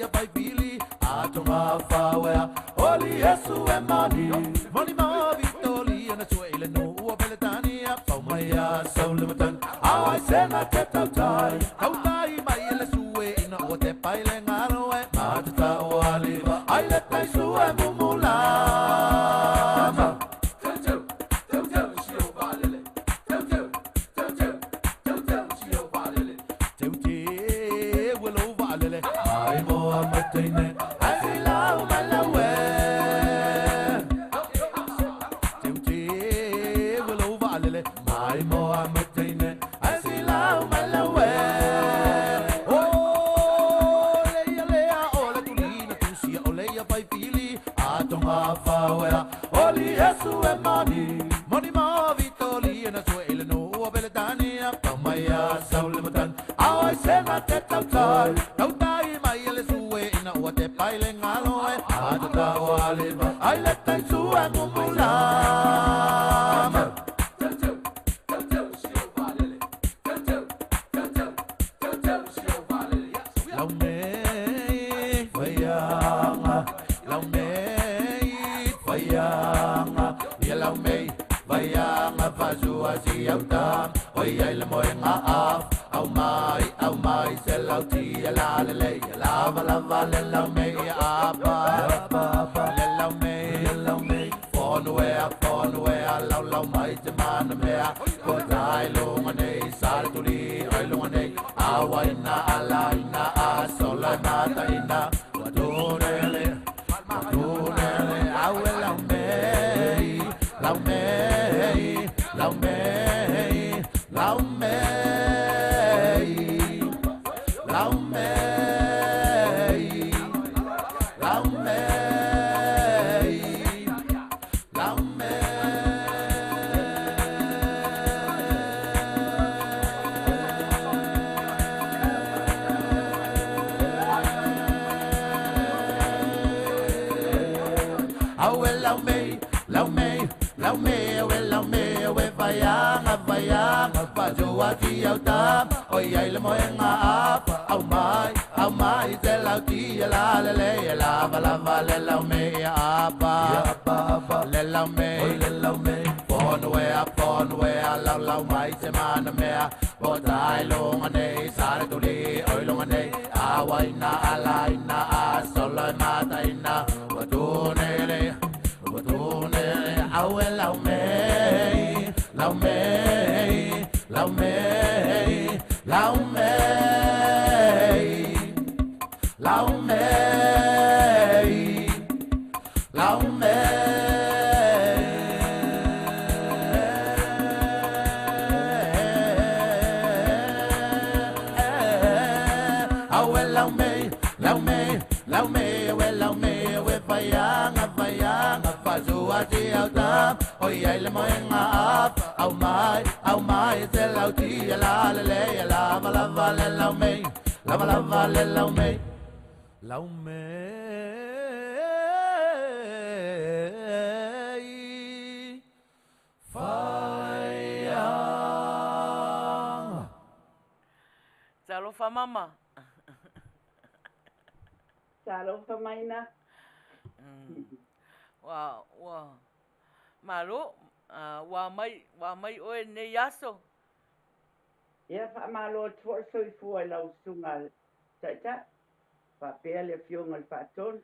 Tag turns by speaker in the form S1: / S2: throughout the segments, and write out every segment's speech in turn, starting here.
S1: oleia pai pili atonga fawea oli Yesu e mani ma vitoli ana suele no ua peletania pau mai a saule matan awai sena te tautai tautai mai ele sue ina o te paile ngaro e matata o aliva ai le tai sue mumula Money ma vitoli na suele no beletania pamaya saule matan awai sena te tautai tautai mai ele sue ina o te paile ngalo e atata o aliva ai le tai sue mumula si au tam oi ai le moe nga au mai se lau ti la le le la le lau me a pa le lau me fon we lau mai te mana me ko dai lo ngane sal tu li ai lo ngane awai na ala ina a sola na ta ina wa do le au lau me lau me Au tam oi ai le moe nga au mai te lau ti la le le lava le lau me a pa le lau me pon we lau mai te mana me o dai lo ngane sa tu li oi lo ngane awai na ala ina a solo mata ina wa tu ne au lau me lau me oi ai le moe nga au mai te lau ti la le le lava le lau me lau me Faiai
S2: Talo fa mama
S3: Talo fa Maina
S2: wa malo wa mai o ne yaso
S3: ia fa malo tro soi fu la usunga ta fa pele fionga fa ton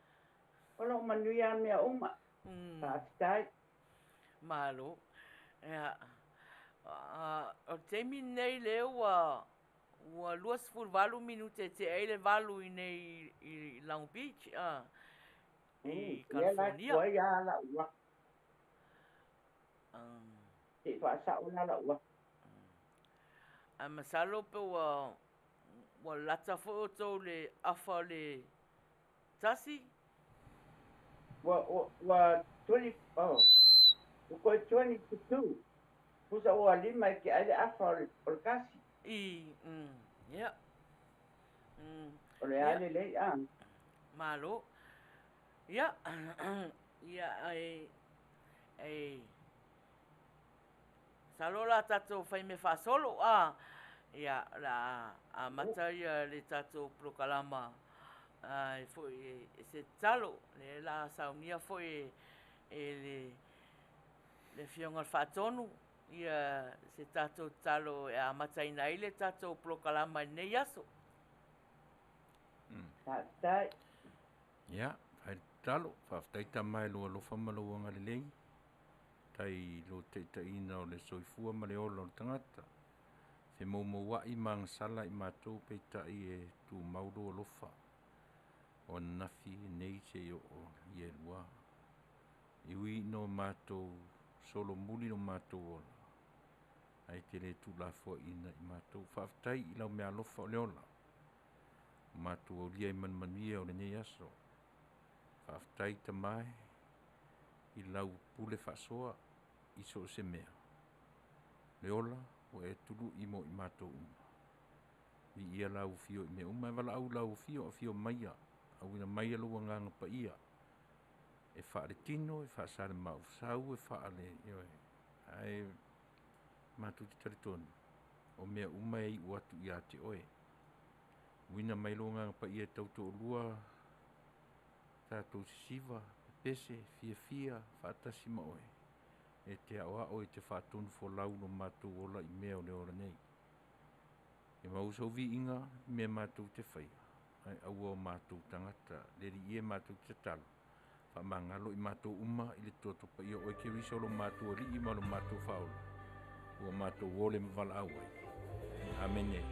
S3: ola Manuia me uma fa stai
S2: malo ya o temi nei le wa luas ful valu minute te ele valu i nei i Long Beach i California
S3: ia la wa ti fa sa una la wa
S2: masalo pe wa lata fo to le afa le tasi
S3: wa 20 ko 22 pusa wa lima ki ale afa o kasi
S2: ya
S3: ole ale le
S2: malo ya ya ai salola tato fai me fa solo ya la a mataia le tato prokalama ai foi se talo le la saunia foi le fionga fatonu ia se tato talo e a mataina ile tato prokalama nei aso.
S3: Tai.
S1: Ya, hai talo fa tai tamai lo famalo nga le lei. Tai lo te ina o le soifua ma le ola o tangata. Fe mo wa I mang sala I matou pe tai e tu maudo o lofa. O nafi nei se yo o ye lua. Iwi no matou solo muli no matou ola. Ai te le tu la fo ina I matou whaftai I lau mea lofa o le ola. Matou o lia I Manuia o le nei aso. Whaftai ta mai I lau pule whasoa I so se mea. Le ola o e tulu I mo I matou uma. I ia lau fio I me uma e wala au lau fio maia. Au ina maia lua nganga pa ia. E whaare tino, e whaasare mau sau, e whaale, ai matu te taritonu. O mea uma e I uatu I ate oe. Wina mai longa pa ia tauto o lua, tātou sisiva, pese, fia, whaatasi ma oe. E te awa oe te whaatonu fo lau no matu ola I mea o le ora nei. E mausau vi inga, mea matu te whaia. Ai aua o matu tangata, leri ie matu te talo. Fa mangalo I matou uma I le toto pa ia oe ke riso lo matou ali I ma lo matou faula. Ua matou wole mawala au ai. Amene.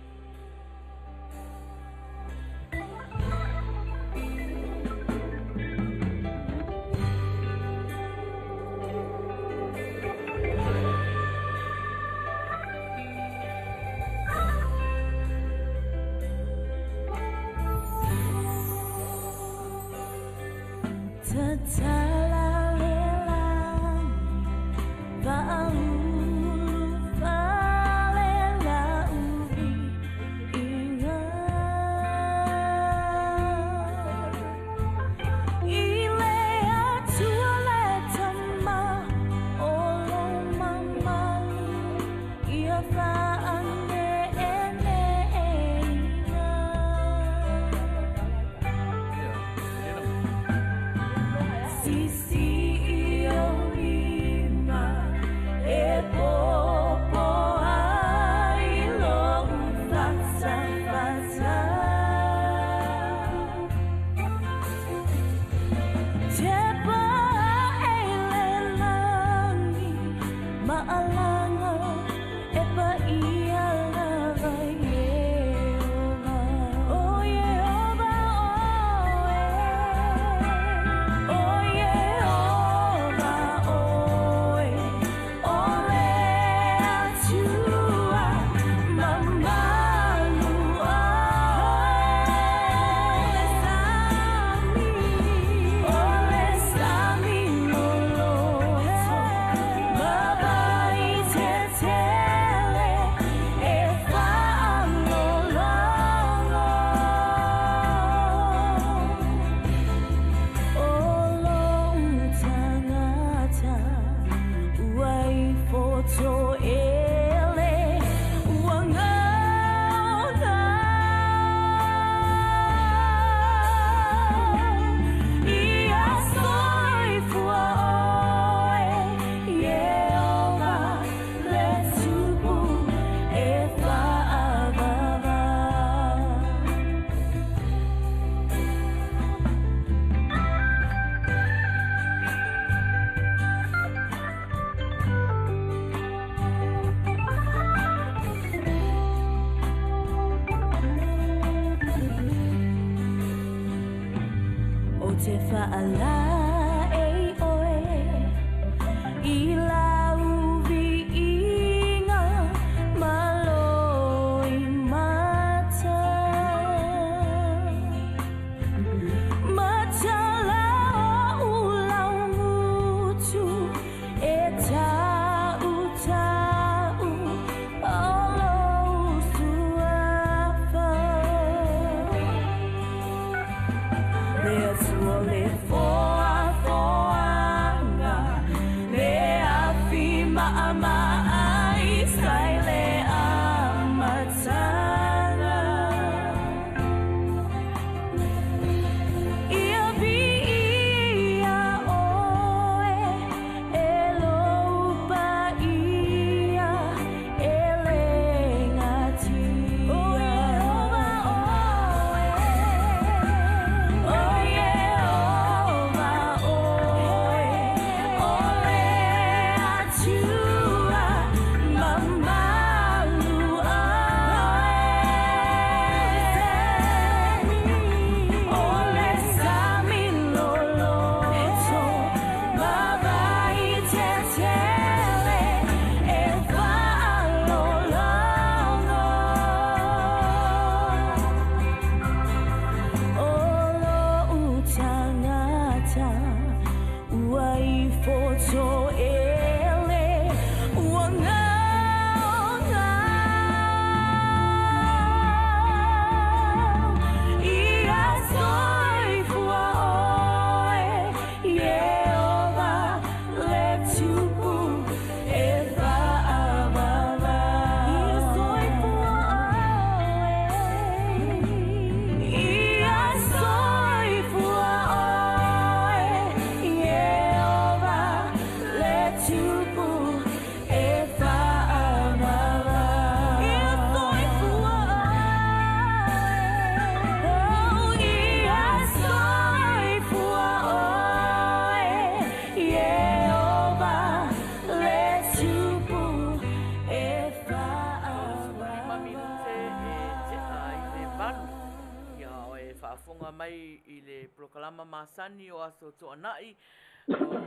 S2: i le prokalama masani o aso to'anai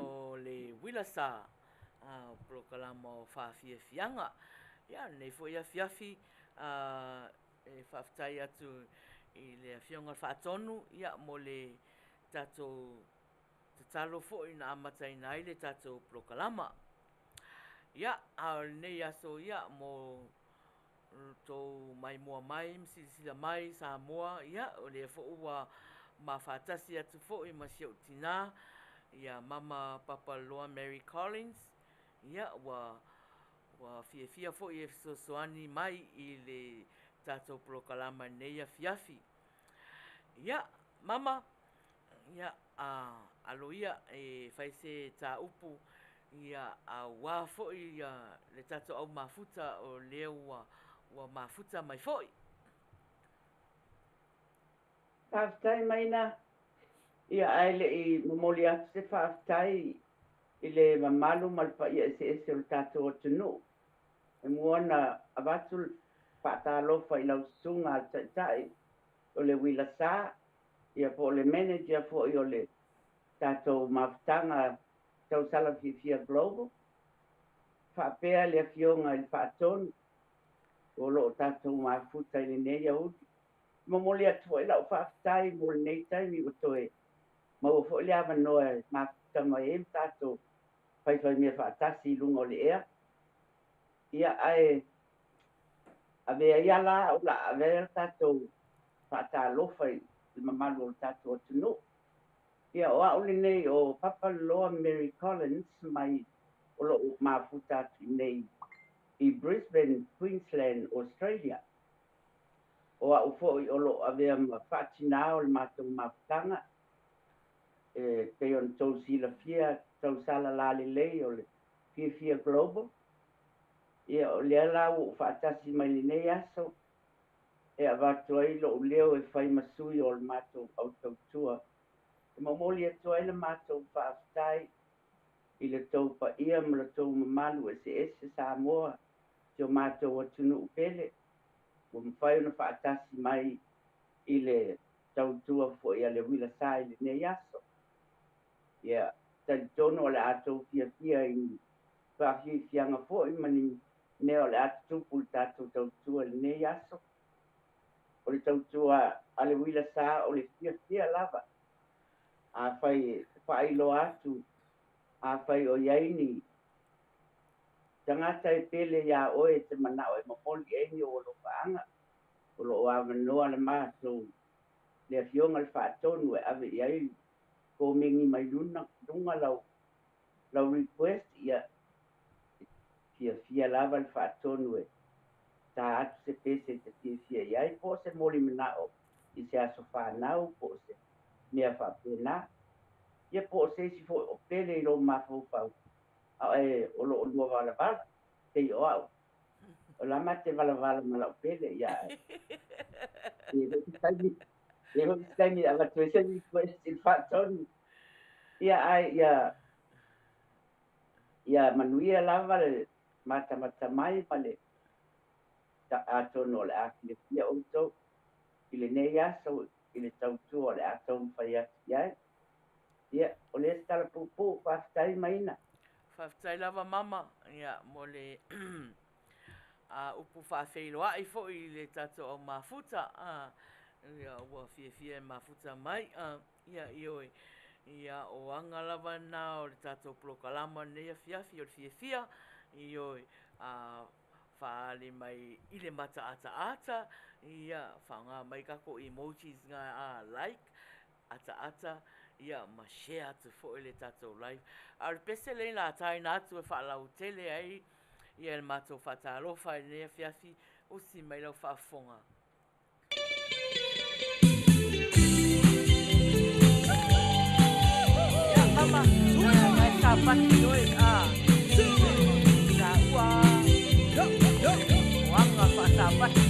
S2: o le Uila Sa. Prokalama o whawhiawhianga. Ia, nei fo ia fiafi e whawhitai atu i le whionga whaatonu. Ia, mo le tatou te talo fo i na amatai na i le tatou prokalama. Ia, nei aso ia mo tō mai mua mai, msila mai, sa moa, ia, o le fo ua ma whātasi atu fo i ma siau tina, ia mama Papaloloa Mary Collins, ia, wa fia fo i soani mai i le tatou prokalama nei a fiafi. Ia, mama, ia, alo ia, e whaise tā upu, ia, wā fo i le tatou au mafuta o leo wa mafuta mai foi.
S3: Whaftai Maina, ia aile i momoli atu se whaftai i le mamalu malpa ia ese o tātou o tunu. E muona abatul whaatalofa i lau sunga al tai o le Uila Sa, ia po le manager fo i o le tātou mafutanga tau sala fia global. Whapea le fionga i whaatonu, o lo tātou mafuta i le nei au. Momoli atu i lau whaftai mo le nei taimi o toe. Mau fo le avanoa mafuta mai e tātou whaiwhai mea whaatasi i lunga o le ea. Ia ai, avea ia la o la avea tātou whaatalofa i mamalu o tātou o tunu. Ia o aule nei o Papaloloa Mary Collins mai o lo mafuta atu nei i Brisbane, Queensland, Australia. O au foi o lo avea whaatina o le mātou mafutanga. Te on tau sila fia, tau sala lale lei o le fia global. Ia o lea la o whaatasi mai le nei aso. E avatu ai lo leo e whai masui o le mātou au tautua. E mamoli atu ai le mātou whaafutai i le tau pa ia ma le tau mamalu ese Samoa. Tio mātou atunu upele, o mwhai ona whaatasi mai i le tautua fo i ale Uila Sa i le nei aso. Ia, tali tono o le atou fia i whawhianga fo i mani mea o le atou tupu le tātou tautua le nei aso. O le tautua ale Uila Sa o le fia lava. A whailo atu, a whai o iaini, tangata e pele ia oe te manao e mamoli e ni o lo paanga. O lo awanoa le mātou. Le fionga le whaatonu e ave iai. Ko mingi mai lunga lau request ia. Fia lava le whaatonu e. Tā atu se pese te fia iai. Po se moli manao. I se aso whanau po se. Mea whapena. Ia po se si fo o pele i lo mafofau. O lo lua wala te o au. O la mate wala ma lau pele, ia. E hoki taimi a watu e semi question whaatonu. Ia Manuia lava le mata mai ma le atono o le aki le fia outou. I le nei aso, i le tautua o le atono Faiai iai. Ia, o le stala pupu, whaftai Maina.
S2: Whaftai lava mama, ia, mo le upu whawheiloa i fo i le tato o mafuta, ia, ua fia mafuta mai, ia, ioi, ia, o anga lava na o le tato prokalama nea fiafi o le fia, ioi, whaale mai i le mata ata, ia, whanga mai kako emojis ngā like, ata, ia ma share atu fo le tatou live. Ar pese le la tai na atu e whaalau tele ai, ia le matou whaatalofa e nea fiafi, o si mai lau whaafonga. Ia mama, ngai sa pati oi, sa ua, wanga whaatapati.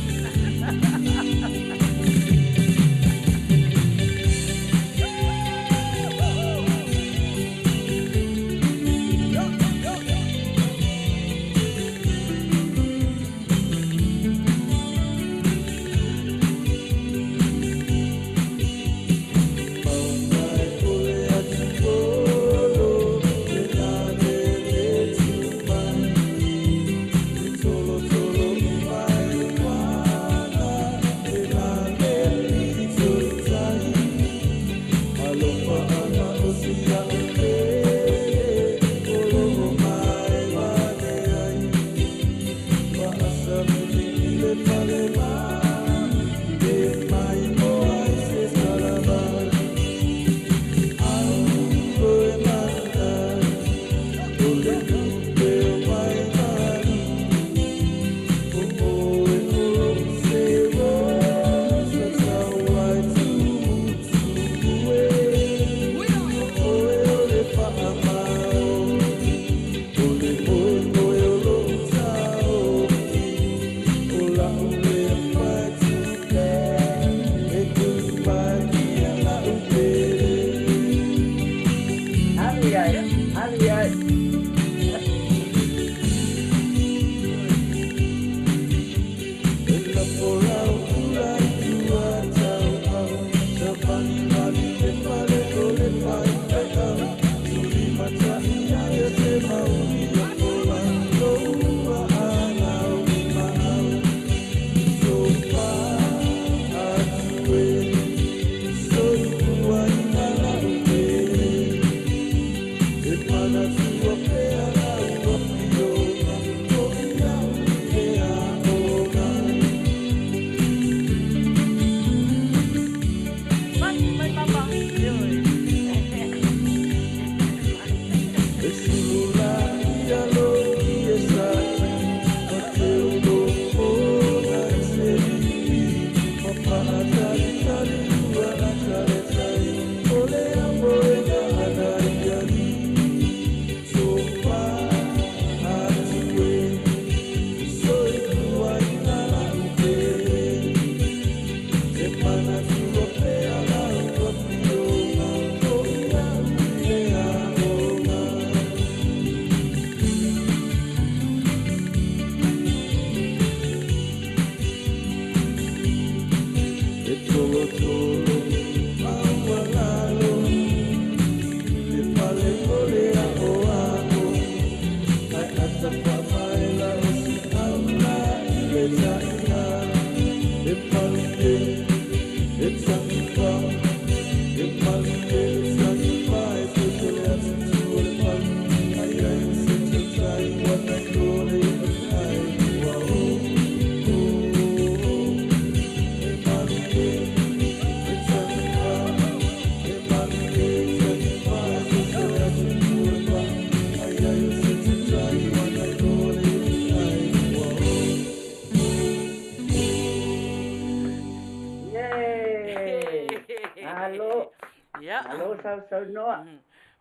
S3: Alo sau noa.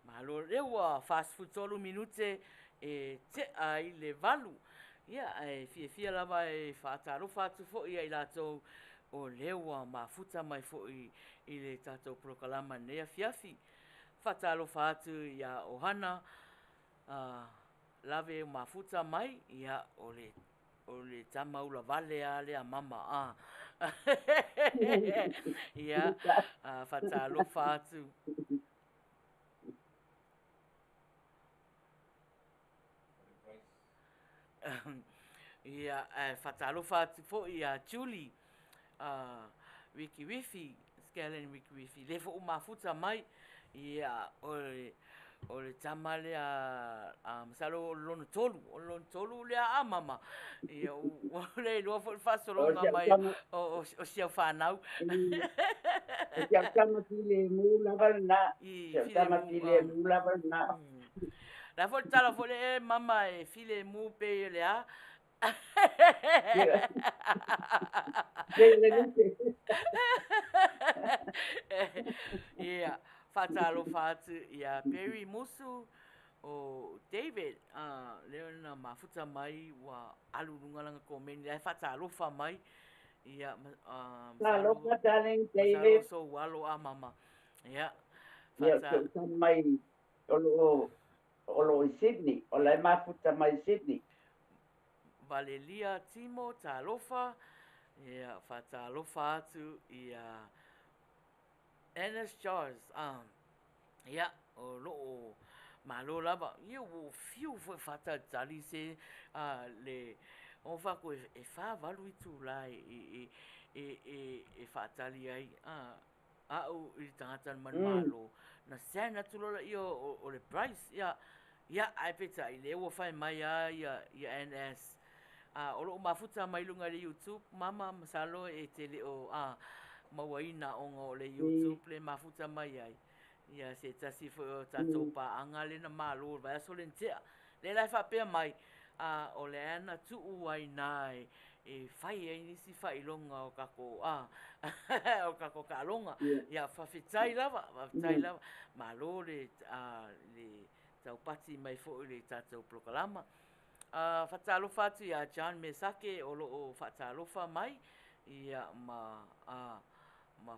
S2: Malo rewa fast food tolu minute te ai le valu. Ia fia lava whaataro whatu fo ia i lato o lewa mafuta mai fo i le tato prokalama nea fiafi. Whaataro whatu ia ohana lave mafuta mai ia o le tamaula vale a le a mama ia whaataro whatu. Ia whaataro whatu fo ia Julie Wiki Wifi Skellen Wiki Wifi le fo mafuta mai ia o le tamale a masalo lono tolu le a mama ia o le lo fo fasolo mai o sia whanau
S3: o sia tama tile mu lava na sia tama tile mu lava na
S2: la fo tala fo le mama e file mu pe le a ia whatalo whatu ia Perry Musu o David leo na mafuta mai wa alurunga langa komeni ai whatalo wha mai ia
S3: Lalo ka darling David
S2: so walo a mama ia
S3: whatalo mai olo i Sydney o lai mafuta mai Sydney
S2: Valelia Timo talofa ia whatalofa atu ia Ennis Charles ia o loo malo lava ia o fiu foi fata tali se le on va ko e fa valu tu la e fatali ai au I tangata manmalo na sena tulola I o le price ia ai peta I le ua fai mai ia NS o lo mafuta mai lunga le YouTube mama masalo e tele o mawaina o le YouTube le mafuta mai ai ia se tasi fo o tatou pa anga le na malo vai so le ntea le lai fa pe mai o le ana tu ai nai e fai ai nisi fai longa o kako o kako kalonga ia fa fitai lava malo le le tau pati mai fo le tatou proklama fatalofa atu ia John Mesake o loo fatalofa mai ia ma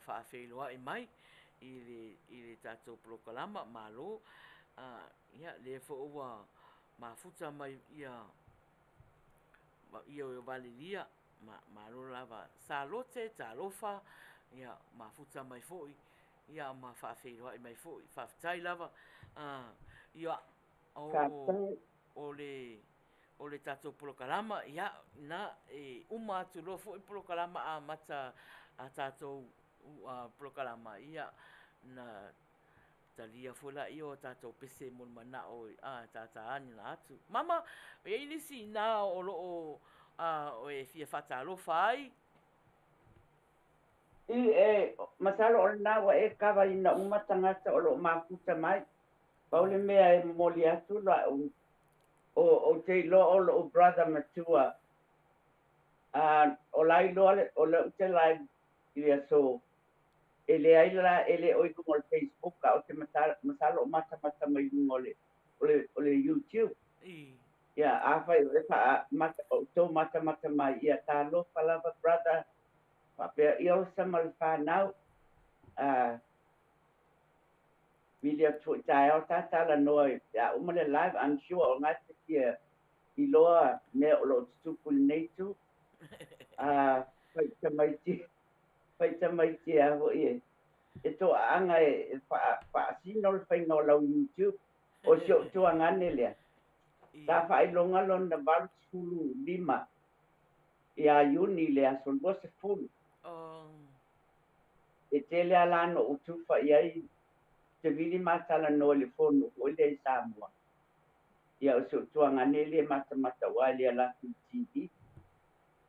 S2: faafeiloaʻi mai I le tatou proklama malo ia le foʻua mafuta mai ia o valelia malo lava salote talofa ia mafuta mai foʻi ia ma faafeiloaʻi mai foʻi faafetai lava ia o le tatou proklama ia na uma atu lo foʻi proklama amata a tatou proklama ia na talia fulaʻi o tatou pese mo le manaʻo tataani na atu mama iai nisi inā o loo o e fia faatalofa ai
S3: I masalo o lenā ua e kavaina uma tagata o loo mafuta mai pau le mea e momoli atu la o te loa o loo brother matua o lai loa o le te lai ia so ele ai la ele oi ko mo Facebook ka o te masalo o mata mai ngole o le YouTube ia afa e fa mata o to mata mai ia talo palava brother pa pe ia sa mal fa now video to tayo tala noi ya umale live I'm sure o ngati kia I loa me o lo tupu nei tu Paita mai ti a ho e to anga e fa sino fa no la YouTube o sio to anga nele ta fa longa lon na bar sulu lima ia uni le aso bo se fulu e tele ala no utu fa ia te vili matala no le fono o le Samoa ia o sio to anga nele mata wali ala TV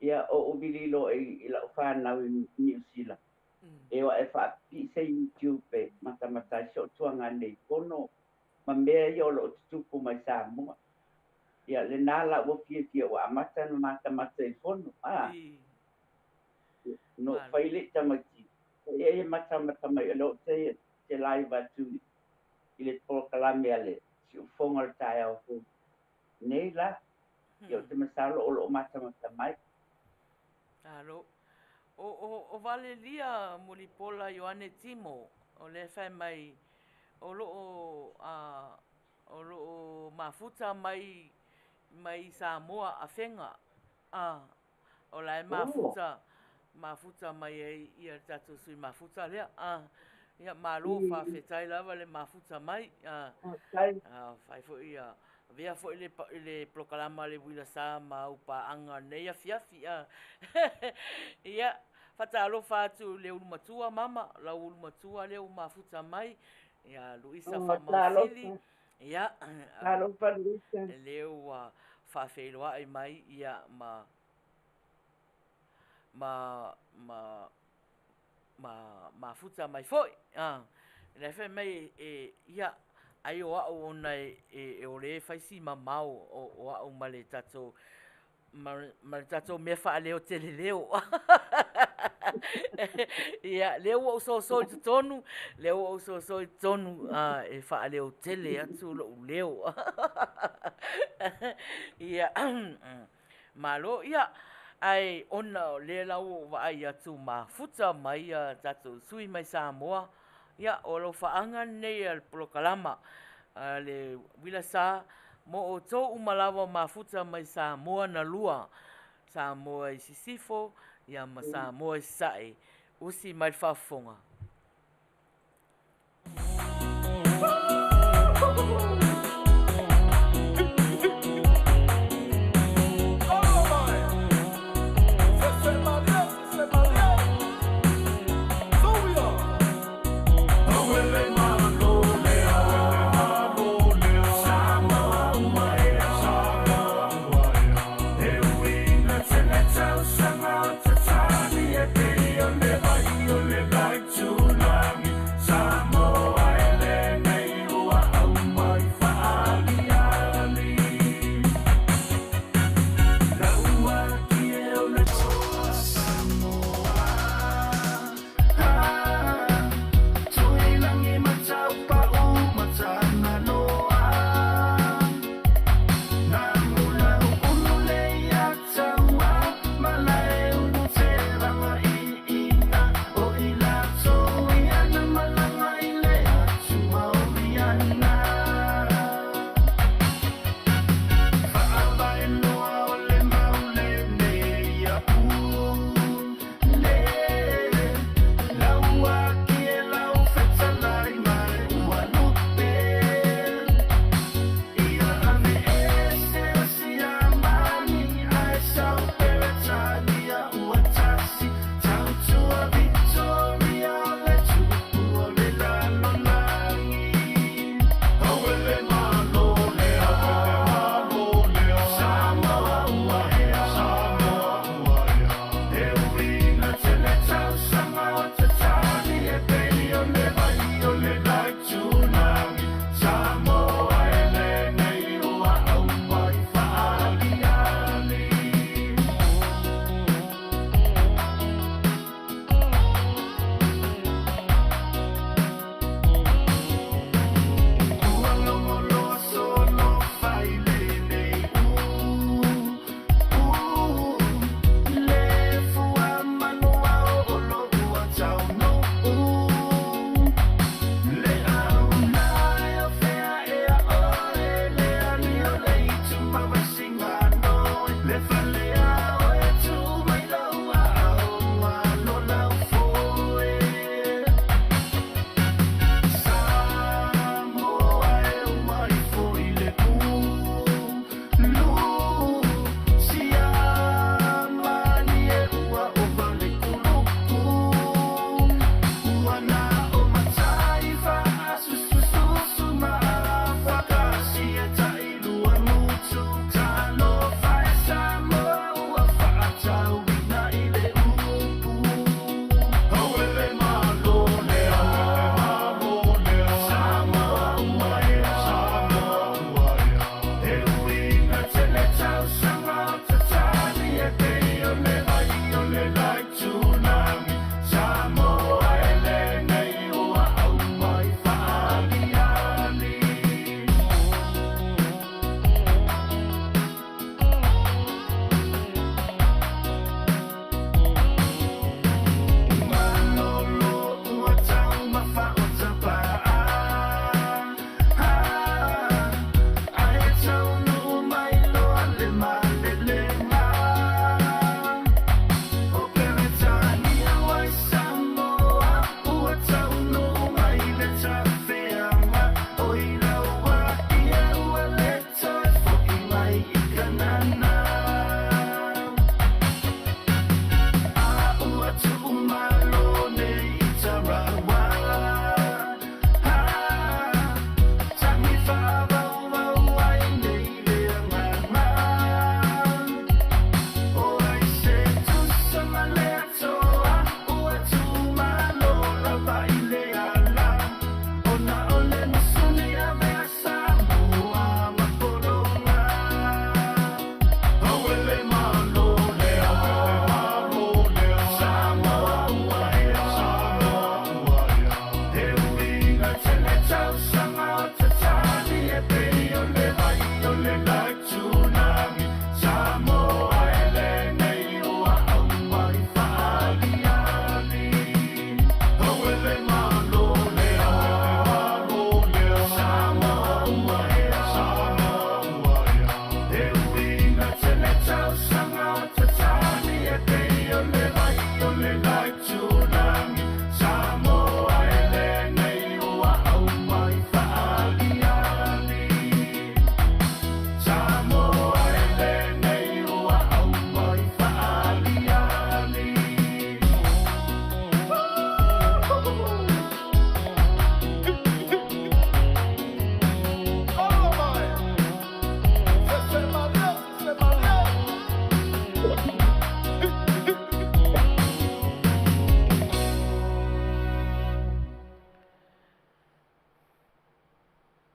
S3: ia o ubililo I la fa na New Zealand e wa e fa pi se YouTube mata so tuanga nei kono ma me yo lo tupu mai Samoa ia le nala o fi wa mata I fono no faile tamati e mata mai lo te live tu ile proklame ale si o fonga taia o nei la yo te masalo o lo mata mai
S2: Alo. O valelia mulipola Ioane Timo o le fai mai o lo mafuta mai Samoa afenga o la mafuta mai ia tatu sui mafuta lea ia malo fa fetai lava le mafuta mai fai fo ia vea fo le proklama le Uila Sa ma upa anga nei afiafi ia fatalofa atu le ulumatua mama la ulumatua le mafuta mai ia Luisa Famausili ia le ua faafeiloaʻi mai ia mafuta mai foʻi le fe mai ia ai o au ona e o le faisi mamau o au ma le tatou mea faaleo teleleo ia leo o so I tonu leo o so I tonu e faaleo tele atu lo leo ia malo ia ai ona le lau vai atu mafuta mai tatou sui mai Samoa ia o lo faanga nei al proklama le Uila Sa mo o tō umalawa mafuta mai Samoa na lua Samoa I sisifo ia ma Samoa I sae usi mai whafonga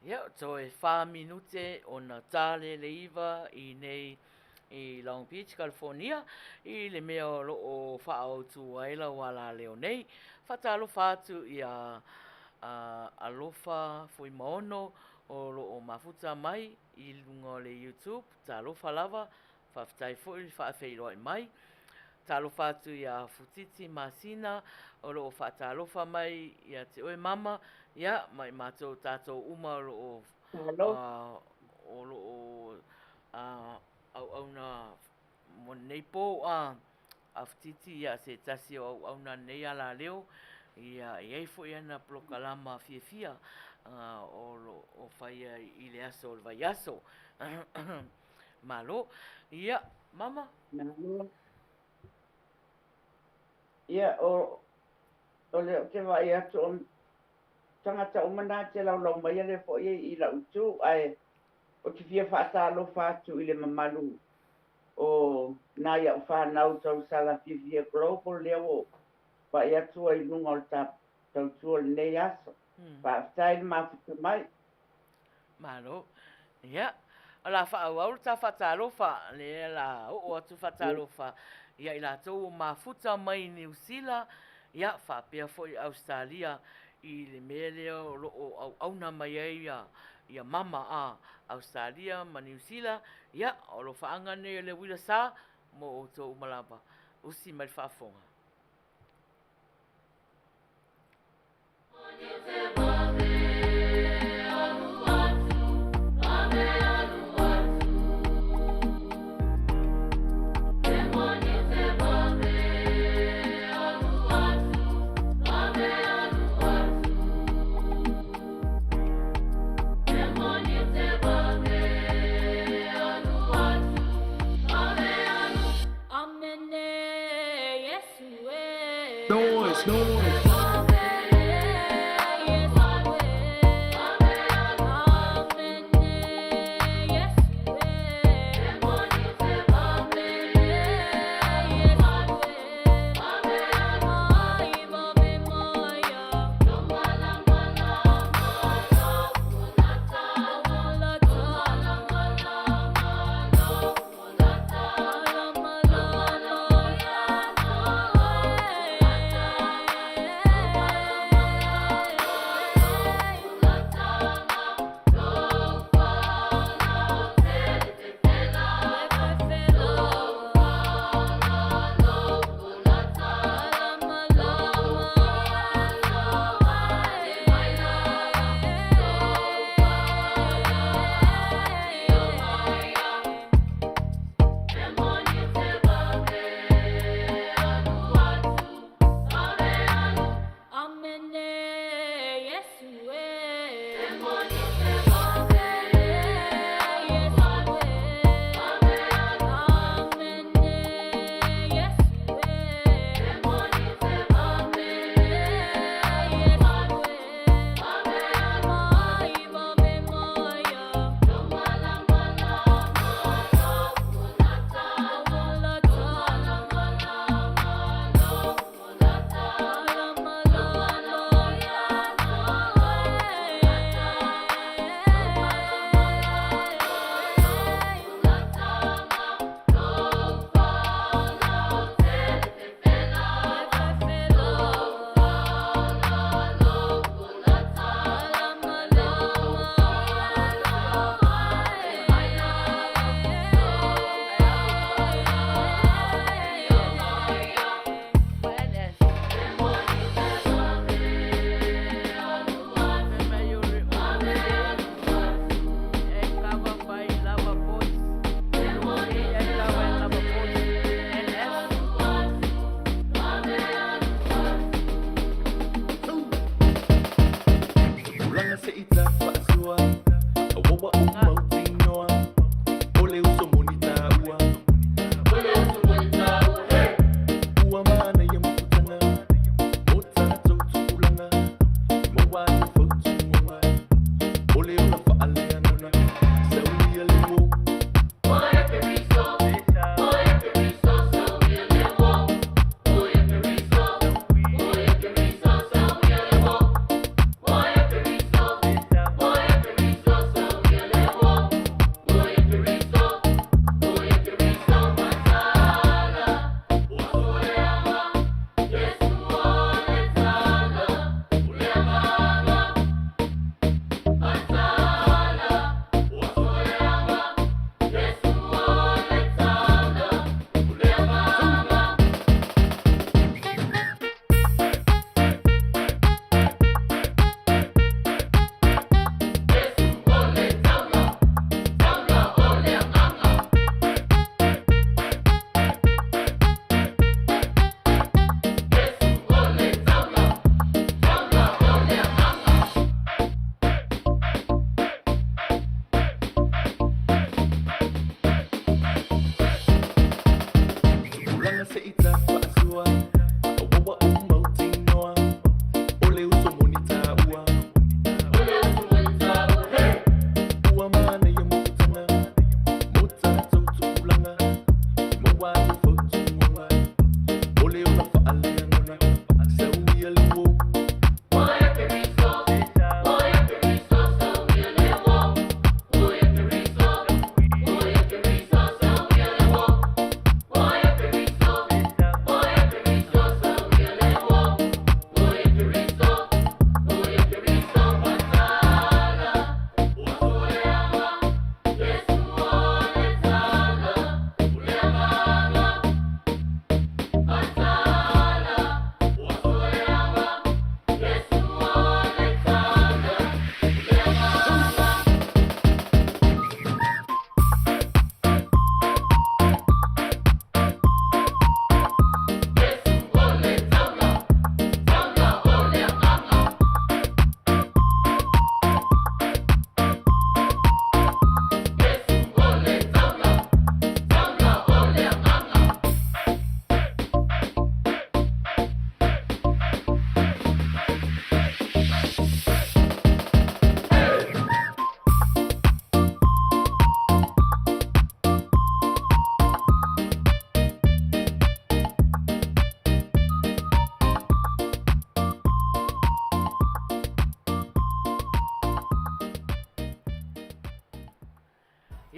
S2: Ia, toe 5 minute o na tale le iwa I nei I Long Beach, California, I le mea o loo whaau tu aila wala leo nei. Whatalo whātu I a alofa fui maono o loo mafuta mai I lunga le YouTube, ta alofa lava, whaftai fui whaafeiroa mai. Ta alofa atu I a futiti masina o loo whaatalofa mai I a te oe mama, ia, mai mātou tātou uma o loo o loo au na mo nei po a futiti ia se tasi o au na nei ala leo ia iei fo ia na plokalama fia o Faiai I le aso o le vai aso. Malo, ia, mama?
S3: Ia, o leo ke vai atu o tangata o mana te lau mai ale fo I la utu, ai o te fia whaatalo whātu I le mamalu o nā ia o whanau tau sala fia global leo pa ia tua I nunga o tau tua le nei aso. Pa aftai mafuta mai.
S2: Malo, ia. Ala whaau ta whatalofa, le la o atu whatalofa. Ia I la tau mafuta mai New Zealand, ia whapea fo I Australia, I le mea leo o auna mai ia mama a Australia ma New Zealand, ia o lo whaanga ne le Uila Sa mo o tō umalapa. Usi mai whaafonga.
S1: Noise.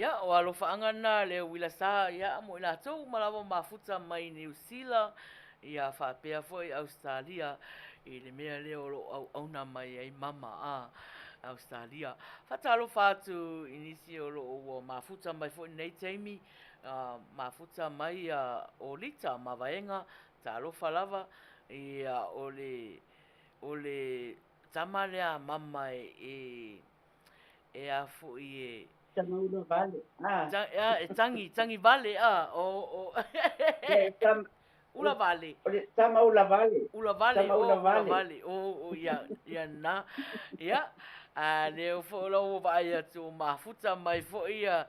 S2: Ia, o alofaanga na le Uila Sa, ia, mo ina tau malawa mafuta mai New Zealand, ia whapea foi Australia, i le mea leo lo au na mai ai mama a Australia. Whatalo whātu inisi o lo o mafuta mai foi nei teimi, mafuta mai o lita mawaenga, ta alofa lava, ia o le tamalea mama e a foi e
S3: Tamaula vale.
S2: tangi vale o ula vale
S3: Tamaula vale.
S2: ula vale
S3: Tamaula
S2: ula
S3: vale.
S2: vale o ya na ya le fo lo vai atu mafuta mai fo ia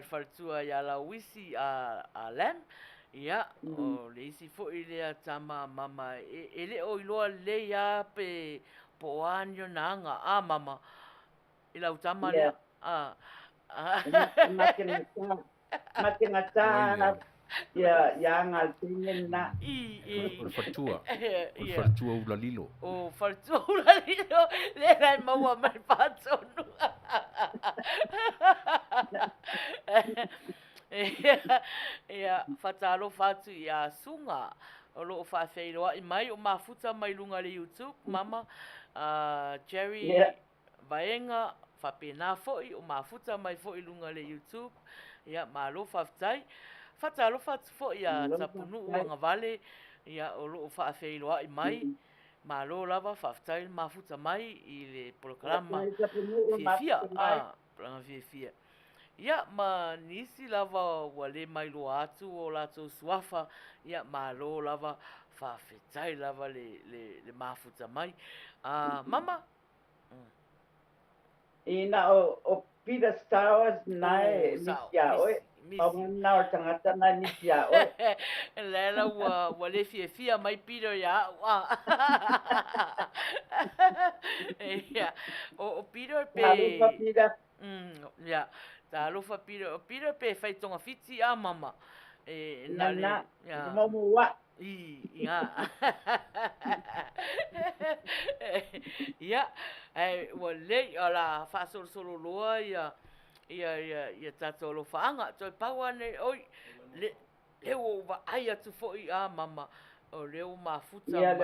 S2: fartua ya la wisi a len ya o le isi fo ile tama mama ele o iloa le ya pe po anyo nanga mama ila utama le
S3: Makin ngata ya ngal tingin na
S4: Fartua. Fartua ula lilo.
S2: O fartua ula lilo le lai maua mai patonu. Ia fatalo fatu ia sunga o lo fa feiloa i mai o mafuta mai lunga le YouTube mama Jerry vaenga fa pena foi o mafuta mai foi lunga le YouTube ia malo faftai fatalo fatu foi ia tapunu nga vale ia o lo fa feiloa i mai malo lava faftai mafuta mai i le programa fia programa fia ia ma nisi lava wale mai lo atu o lato suafa ia malo lava fa fetai lava le mafuta mai mama
S3: ina o Peter Stowers nai misia oi o na o tangata na misia oi
S2: lela wale fia mai Peter ya ia o Peter pe ya ta lofa Peter pe fai tonga fiti mama
S3: na momu wa
S2: ia ia wale ala fa solo loa ia tato lo faanga toi paua nei oi le o va ai atu foi mama o le o mafuta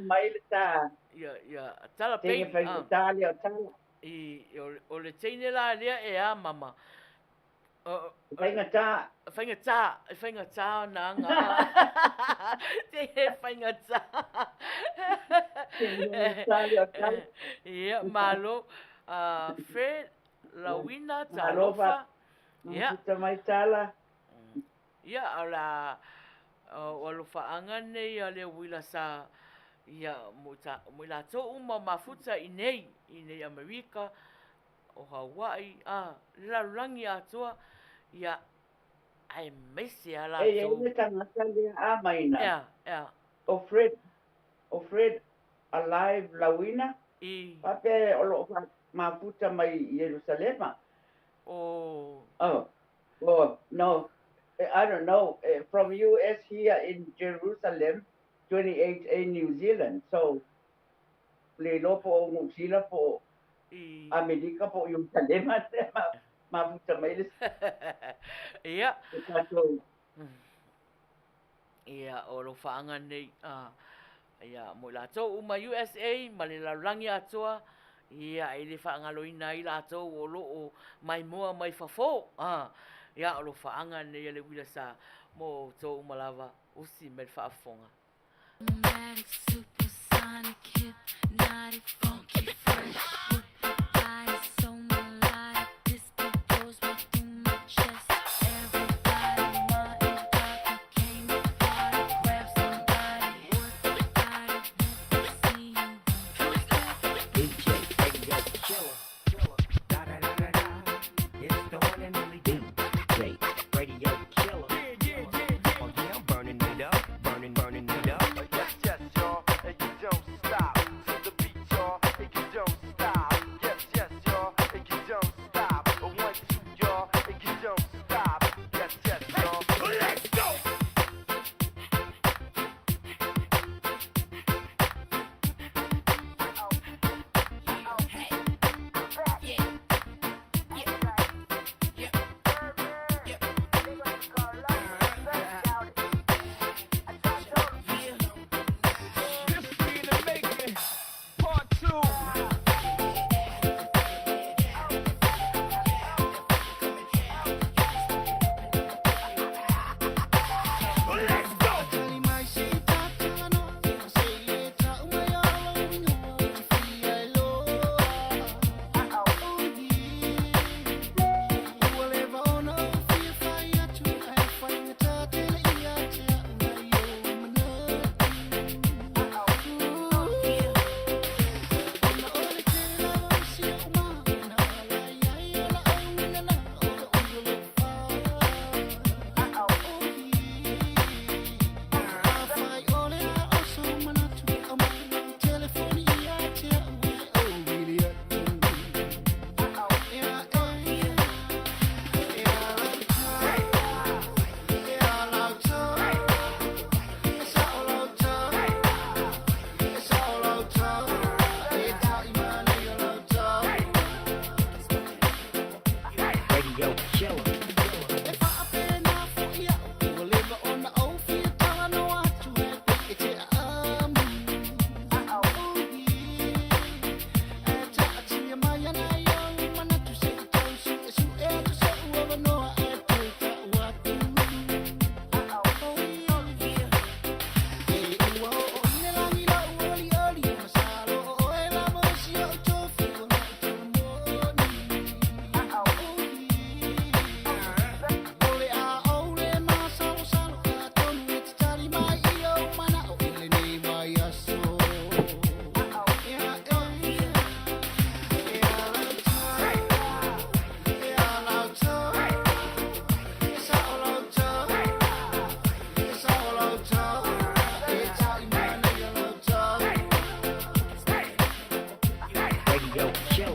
S3: mai ta
S2: ia tala
S3: pe
S2: pe
S3: Italia tala
S2: o le teine la lea mama
S3: Whaingata
S2: na nga. Te whaingata. Ia, malo. Fred, Lawina, Talofa.
S3: Ia. Mai tala.
S2: Ia, ala. Walofa angan nei le Uila Sa. Ia, mula to uma mafuta inei Amerika. O Hawaii. Larangi atua. Ia, ai mesi ala to.
S3: Ia tangata le Maina.
S2: Ia.
S3: O Fred alive Lawina. Pape o lo mafuta mai Jerusalem.
S2: Oh,
S3: no. I don't know. From US here in Jerusalem, 28A New Zealand. So, le lopo New Zealand po Amerika po yung Jerusalem. Mafuta mai.
S2: Ia. Ia, o lo whaanga nei. Ia, mo la tau uma USA, ma le larangi atua. Ia, e le whaangaloina i la tau o lo o mai mua mai whafo. Ia, o lo whaanga nei le Uila Sa. Mo tau uma lava, usi me le whaafonga.
S5: Automatic, supersonic, hypnotic, funky, fresh. With the body so melodic, this beat goes right through my chest. Everybody wanting what came to party. Grab somebody, work the body, let them see you.
S6: DJ, radio killer. Da da da da da. It's the one and only DJ, radio killer. Oh yeah, I'm burning it up, burning it up.
S1: Yes, y'all, and you don't stop. To the beat, y'all, and you don't stop.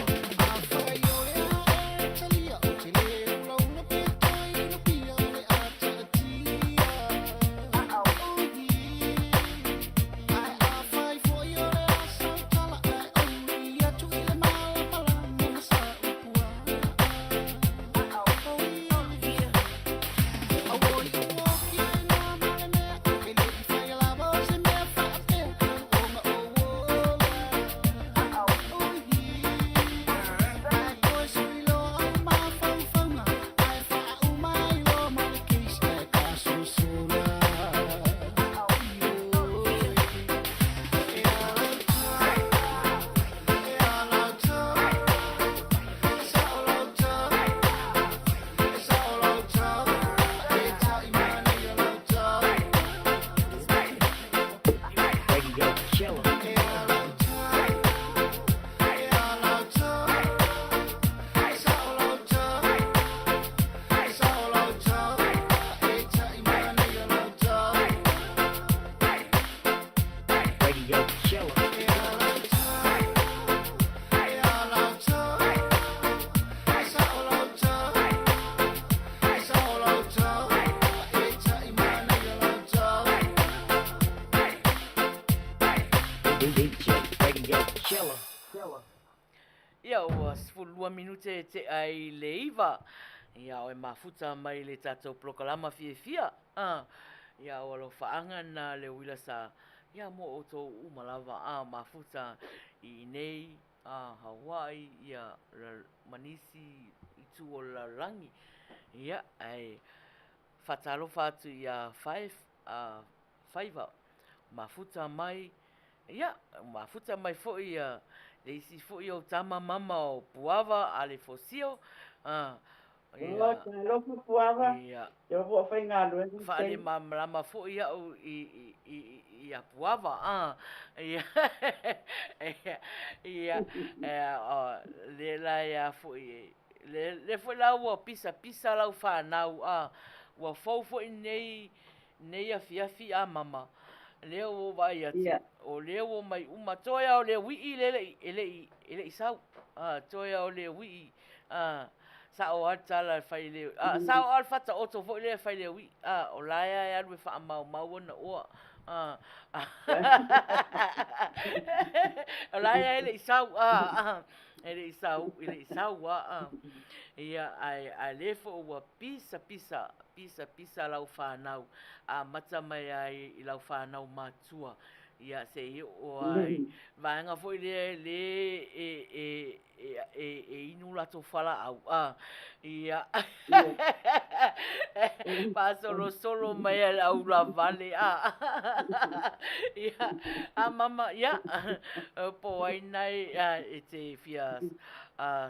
S6: Radio killer. Radio killer. DJ Radio killer.
S2: Ia ua sefulua minute te ai le iwa. Ia o mafuta mai le tatou prokalama fia. Ia o lo faanga na le Uila Sa. Ia mo o tō umalava mafuta i nei Hawaii ia manisi i tu o la rangi. Ia ai fatalo fatu ia faiva mafuta mai. Ia mafuta mai fo ia le isi fo i o tama mama o puava ale fosio.
S3: Ia ka lofu puava.
S2: Ia
S3: Yo vo fai ngā lue.
S2: fale mamlama fo ia o i a puava. Ia ia le la ia fo i le fo la ua pisa lau whanau ua fau fo i nei a fiafi a mama. Leo o vai ati.
S3: Ia.
S2: O leo o mai uma toia o le wii ele i sau. Toia o le wii. Sa o atala fai le. Sa o al fata oto fo le fai le wii. O laia ya lue fa mau na o. O laia ele i sau. Ele i sau ia ai lefo ua pisa lau whanau mata mai ai i lau whanau matua ia se i o ai vaenga foi le inu lato whala au ia pa solo mai au la vale ia mama ia po ai nai e te fia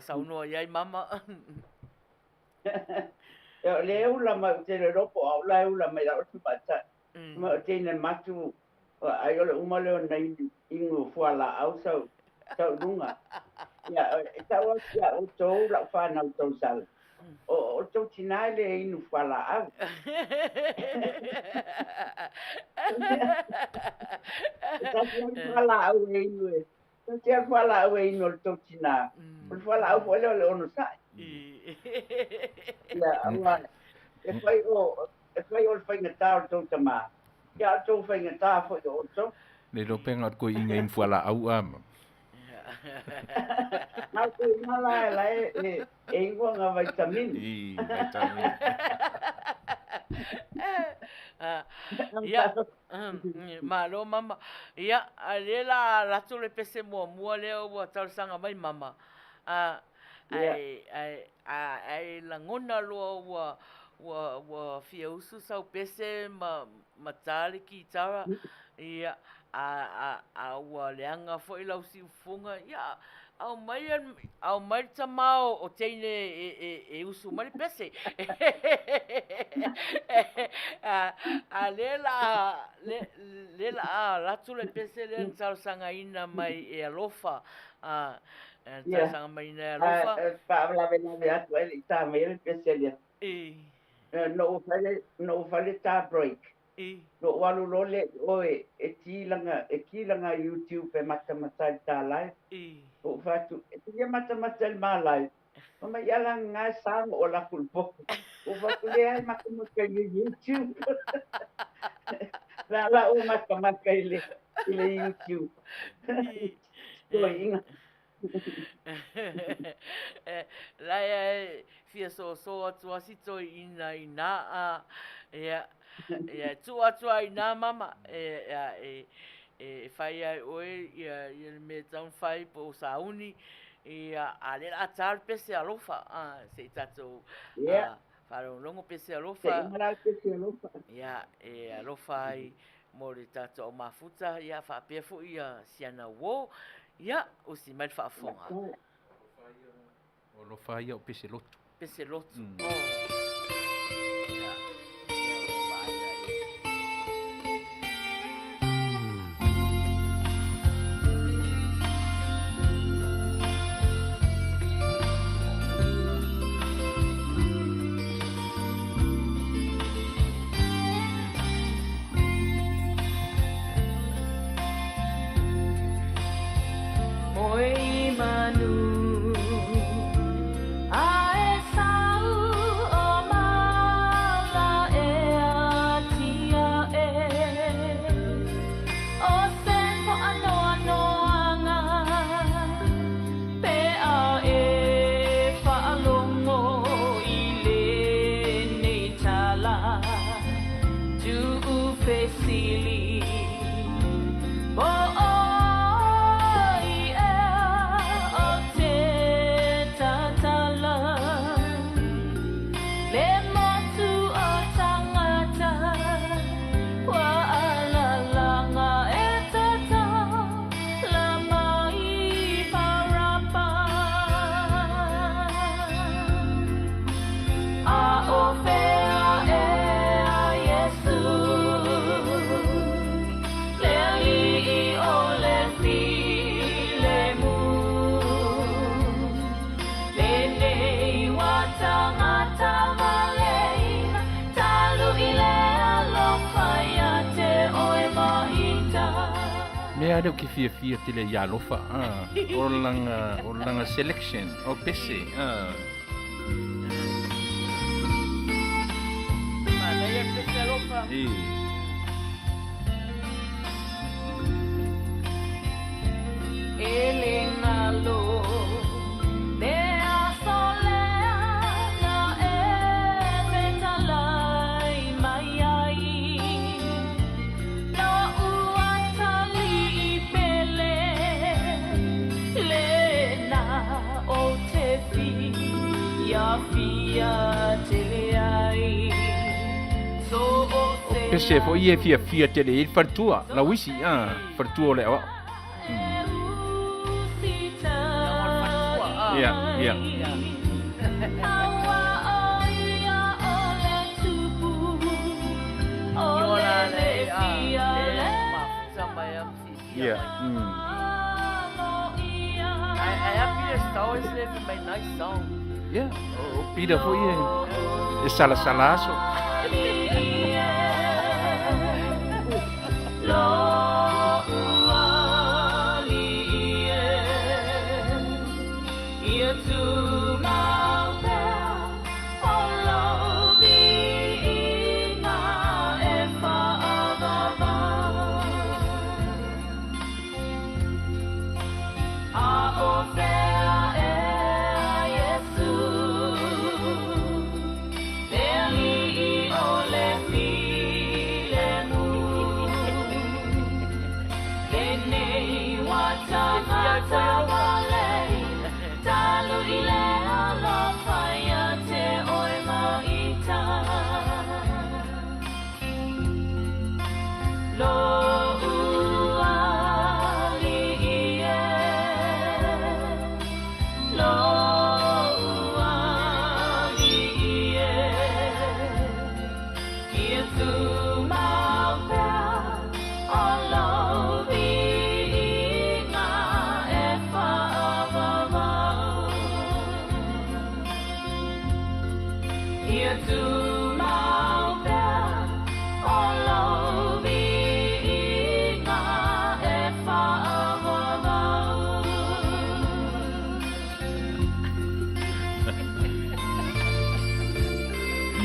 S2: saunoa iai mama.
S3: Le ula ma te le ropo au la ula mai la o pata. Ma te ne matu ai ole uma le nei ingu fuala au sau runga. Ia tau ia o tau la fa na tau sal. O tau tina le inu fuala au. Tau fuala au e inu e. Tau fuala au e inu tau tina. Fuala au fuala ole ono sai. Ia awa e fai o fai ngata o tau tama. Ia tau fai ngata fo o tau.
S4: Le do penga ko inga infuala au ama.
S3: Nau ku mala la e ingo nga vitamin.
S4: Vitamin.
S2: Ia malo mama ia alela la tu le pese mo leo wa tal sanga mai mama ai la ngona lo wa fia usu sau pese matali ki tara ia wa leanga fo i lau si funga ia au mai tamao o teine e usu mari pese lela la tu le pese le tal sanga ina mai e alofa tal sanga mai ina alofa
S3: Pa la vena de atu ele ta mai le pese le. No fale ta break. No walu lole o e kilanga YouTube e mata ta live. O fatu. Ia mata le malai. Mama yala nga sang o la kulpo. O fatu le ai maka YouTube. La o maka ile YouTube. So inga.
S2: Lai e fia so atua sito ina a tua ina mama faiai oe ia me taun fai po sauni ale la tar pese alofa se tato whalongongo pese alofa
S3: Se inga pese alofa.
S2: alofa ai mo le tato o mafuta ia whapea fu ia siana wo ia o si mai whaafonga
S4: O lo fai o pese lotu.
S2: pese lotu
S4: Me ada ki fia te le ya lofa o langa selection o pese
S2: Mana ia pese alofa
S5: Elengalo Lea solea na evetalai maiai No uatali pele Lena o te fia teleai So o te
S4: pese fo ie fia te le fartua la wisi fartua le wa Yeah. Yeah.
S2: I have Peter Stowers living my nice song.
S4: Yeah. O pida fo ie e salaso.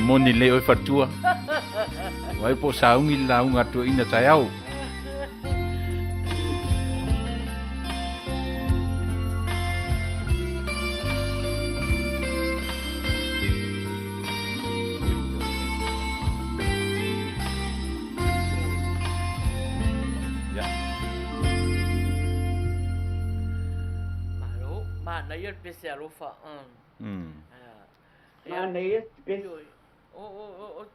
S4: moni le o fatua. Wai po saungi la unga tu ina tai au.
S2: Manuia pese alofa
S3: Manuia pese
S2: o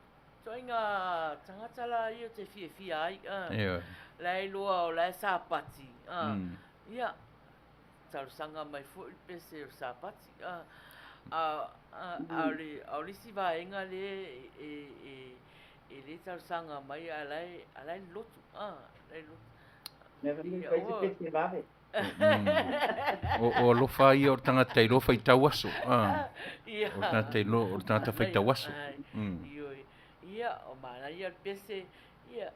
S2: toinga tangata la io te Faiai lai loa o lai sapati ia tausanga mai fo pese o sapati auli si vaenga le le tausanga mai alai lotu lai lotu
S3: never pese vave
S4: O lofa ia o tangata i lofa i tawaso. O tangata i lo, o tangata fai tawaso.
S2: Ia, o mana ia pese, ia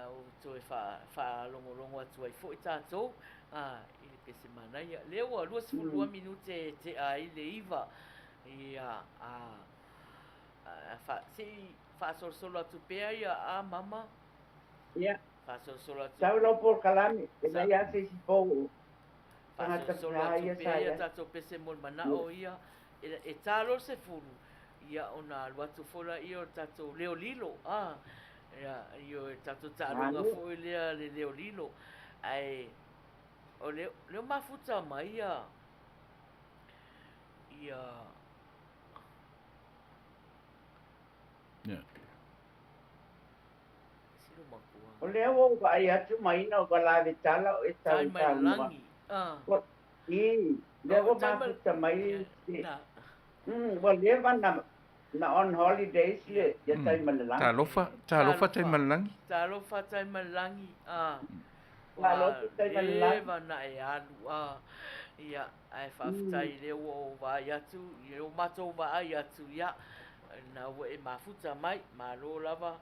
S2: o toi fa longo atu ai fo i tātou. I le pese mana ia. Leo a 2 minute te ai le iva. Ia, fa solo atu pea ia a mama.
S3: Ia.
S2: Solo atu.
S3: Sau lo por kalami, e mai ase si pou.
S2: Solo atu pea ia tātou pese mol manao ia. E tālo se furu. Ia ona luatu fola ia o tātou leo lilo. Ia o tātou tālunga fo i lea le leo lilo. Ai, o leo mafuta mai ia. Ia.
S3: O leo o vai atu Maina o kalave tala o e tau tālunga. Leo mafuta mai. Well, leva na on holidays le ya tai malalangi.
S4: Talofa tai malalangi.
S2: Talofa tai malalangi.
S3: Talofa tai malalangi.
S2: Leva na e alu. Ia, ai whaftai leo o vai atu, leo matou vai atu ia. Na ua e mafuta mai, malo lava.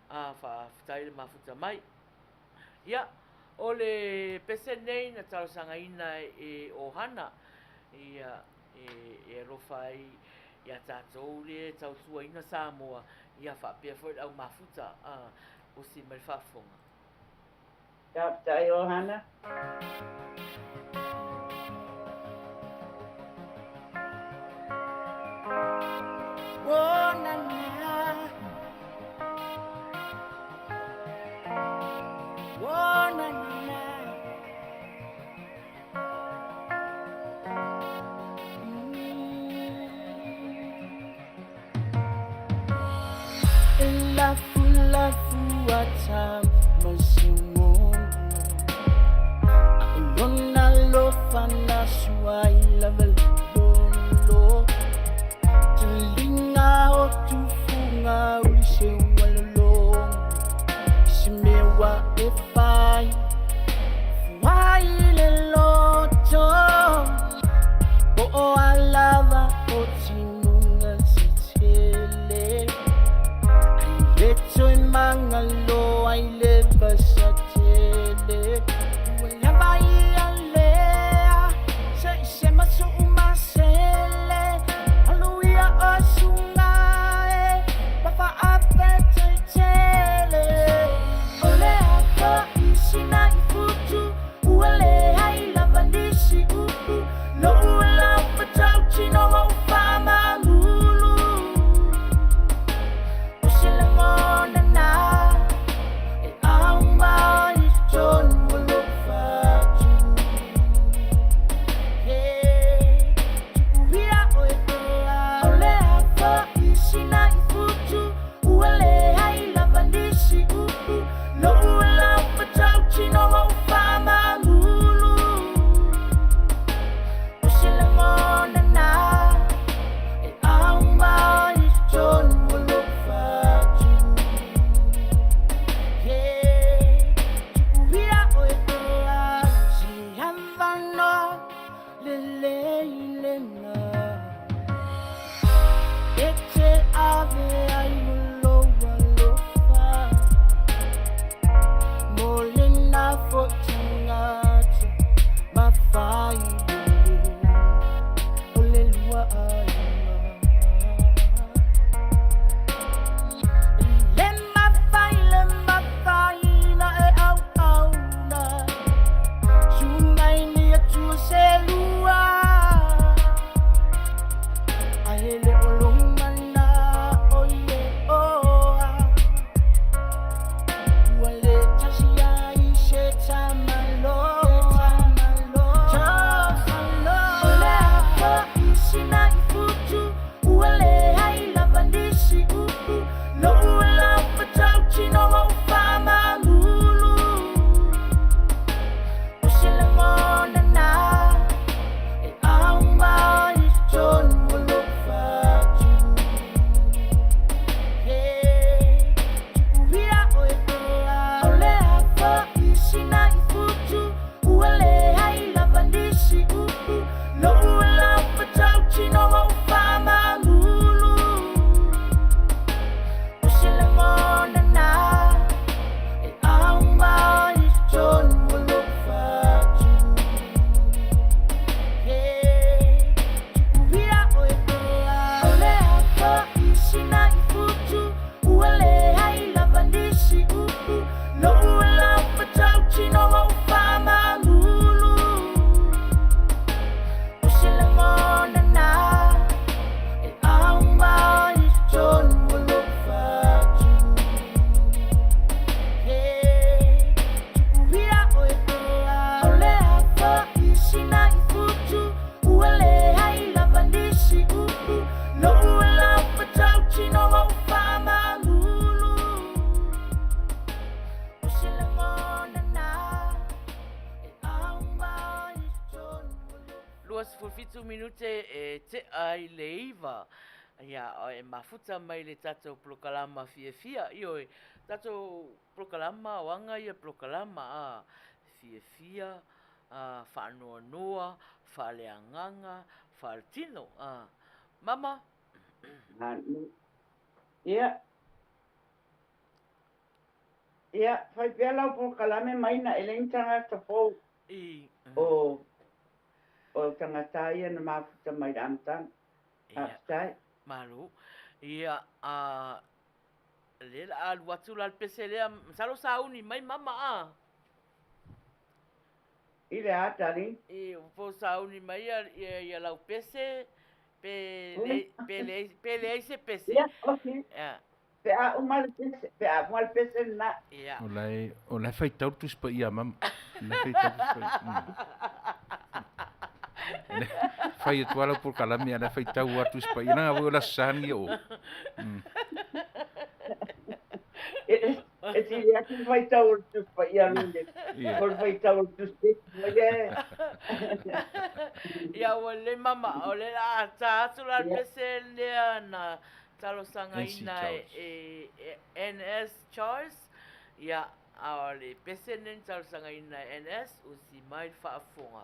S2: Whaftai le mafuta mai. Ia, o le pese nei na talosanga ina e ohana. Ia, e rofai ia tātou le tautua ina Samoa ia whapea foi au mafuta o si mai whafonga.
S3: Ia tai o hana.
S7: Lafu-lafu masingono Alona lofa na suai lavalolo Tulinga o tufunga ulise walolo Simewa e fai Fuai le loto O alava o tinunga sitele Leto mangalo ai le
S2: 15 minute e te ai le iwa. Ia, o e mafuta mai le tatou prokalama fia. Io e tatou prokalama o anga ia prokalama a fia, whanoa noa, whaleanganga, whaltino. Mama?
S3: Ia. Ia, whai pia lau po kalame Maina e lein tanga ta fōu o tangata ia na mafuta mai ramtang. Apstai.
S2: Malu. Ia, le al watu lal pese lea, salo sauni mai mama
S3: Ile atari.
S2: Po sauni mai ia lau pese, pe le se pese.
S3: Ia, okay. Pe a umal pese na.
S2: Ia.
S4: O lai fai tau tus pa ia mam. Lai fai tau tus pa. Fai tu ala por kalami ana fai tau tus pa ia na o la sangi o.
S3: E si ia ki fai tau tus pa ia minde. Por fai tau tus pa ia.
S2: Ia o le mama, o le la ta la pese le na talo sanga ina NS Charles. Ia a le pese nen talo sanga ina NS o si mai whaafonga.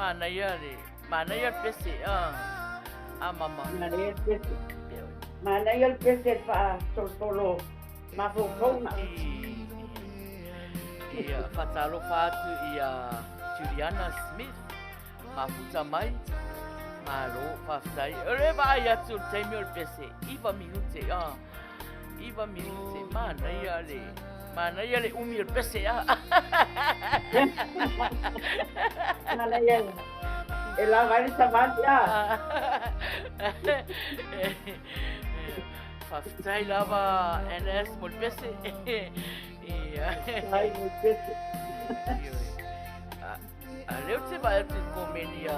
S2: Manuia le. Manuia pese. Mama.
S3: Mana ia pese fa solo mafofona.
S2: Ia fatalo fatu ia Juliana Smith. Mafuta mai. Malo faftai. Ore vai atu temio pese. Iva minute. Iva minute. Manuia le. Manuia le umir pese.
S3: Manuia. Ela vai sabatia.
S2: Faftai lava NS mol pese. Ia.
S3: Ai, mo pese.
S2: Leu te vai atu komenia.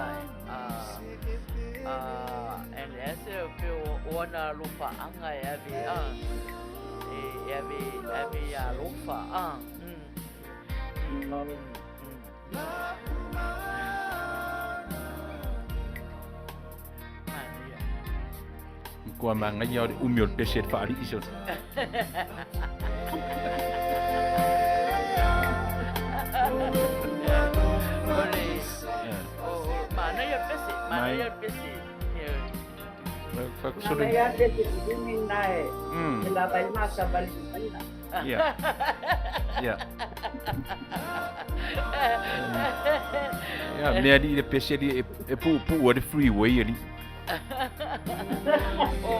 S2: NS pe ona lupa anga ave ave ya lupa
S4: Kua manga ia o umiol pese whaari iso.
S2: Manuia pese.
S3: Mana ia pese dimi nae. Ela vai masa bali.
S4: Yeah. Yeah. Yeah, mea di le pese di e pu o le freeway ali.
S2: O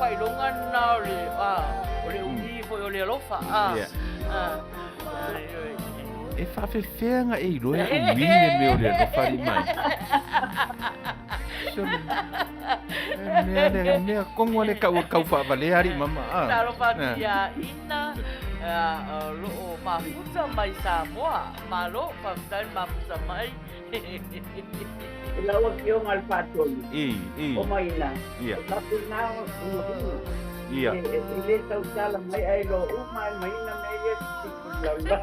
S2: fai longa na o le umi foi o le alofa.
S4: E fa fefenga e loe o mine me o le alofa li mai. Mea kongo le kau fa vale ari mama.
S2: Taro fatia ina lo mafuta mai Samoa. Malo fatai mafuta mai.
S3: Ela o kio ngal patol. O Maina.
S4: Ia.
S3: Tapi nao o
S4: Ia.
S3: Ele tau sala mai ai lo o Maina mai e tikula.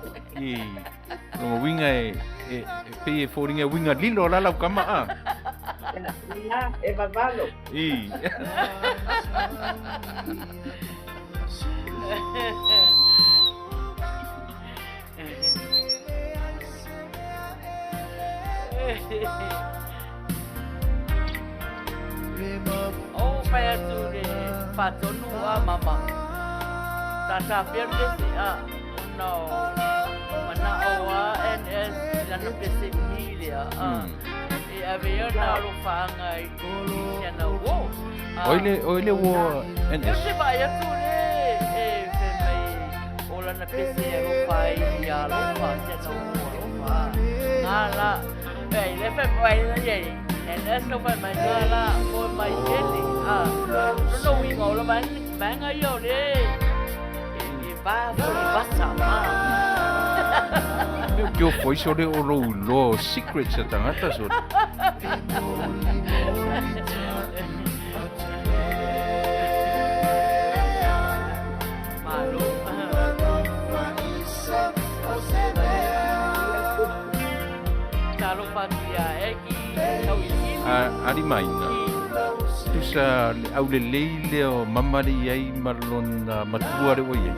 S4: No winga e pe foringa winga lilo la la kama
S3: Ina e vavalo.
S2: Oh, fai tu le fatonu mama. Tata perdesi no. Mana oa NS lana pese milia. E avea na lo fanga i na wo.
S4: Oile wo
S2: Eu se vai tu le fe mai ola na pese lo fai ya lo fa se no lo fa. Ala. Ei, le fe vai na ye. NS no fai mai ala o mai ele. No wingo lo ban ai yo le. E va passa
S4: meu que eu foi sobre o lo secret sa tangata so.
S2: Malu. Kalau patia eki kau ini.
S4: Ari Maina. Tu sa au le leile o mamari ai marlon matua re oi.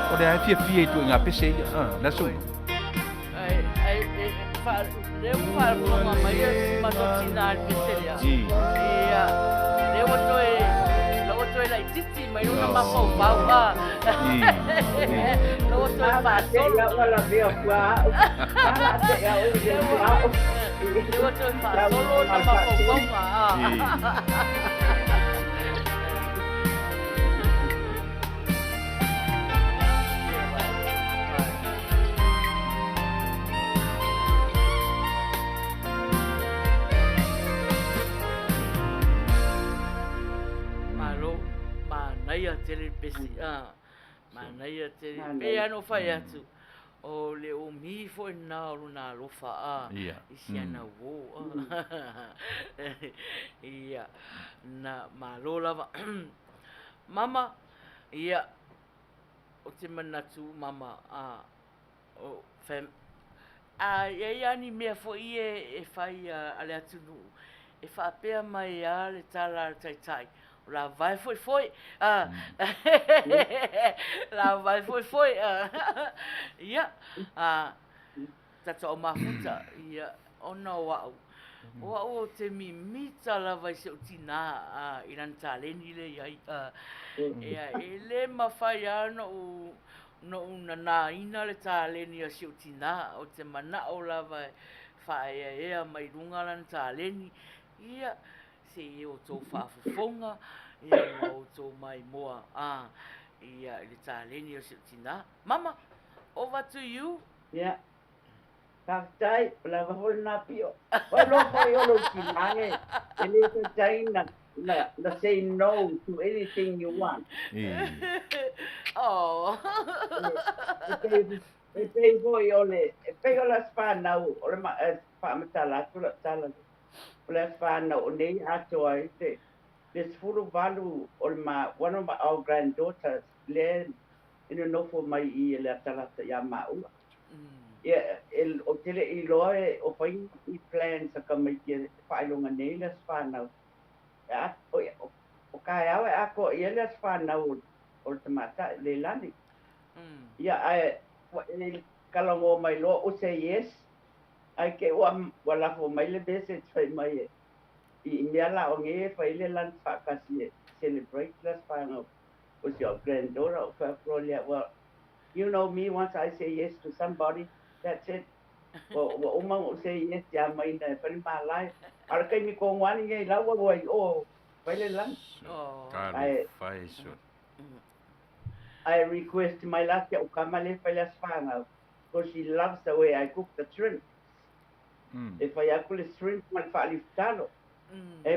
S4: O le ai fia tu nga pese na so.
S2: Leu falo com a mãe, mas não tinha pizzeria. Leu tô lá titi, mas não dá para pau. Leu tô lá
S3: solo. Ela veio lá.
S2: Leu tô lá solo, não dá para pau. Manuia tele pesi Manuia tele pe ano fai atu o le o mi foi na luna lofa isiana wo ia na malola mama ia o te manatu mama o fem ia ni me foi e fai ale atu e fa pe mai ale tala tai lá vai foi lá vai foi ia tata o mafuta ia ona wa'u. Wa'u o te mimita lava i se o tina i ran tāleni le iai. Ia e le mawhai ana no una nāina le tāleni a se o tina o te mana o lava Faiai ea mai runga lan tāleni. Ia se i o tō whaafufonga, ia o tō mai moa. Ia i le tāleni o se o tina. Mama, over to you.
S3: Yeah. Kaktai, pala hol na pio. Walo ko yolo kinange. Ele ko China na say no to anything you want.
S2: Oh.
S3: E pei foi ole, e pei ola spana ole ma pa matala tula tala. Ole spana o nei ato ai te. This full value ole ma one of our granddaughters le ino no for mai I le tala ya ma u. Yeah, o tele I loe o fai I plan sa ka mai ke whailonga nei le spana. Ya, o kai awe ako I le spana o te mata le lani. Ya, kalau mai lo o say yes, ai ke wala fo mai le message fai mai I mea la o nge fai le lan whakasi celebrate le spana with your granddaughter o whakrolia. Well, you know me, once I say yes to somebody, that's it. Wa umang o say yes ya Maina fai my life. Ara kai mi ko ngwani ngai lawa wai o fai le lan.
S4: Kare fai so.
S3: I request my last ya ukamale fai le spana because she loves the way I cook the shrimp. If I akule shrimp mal fa'ali talo.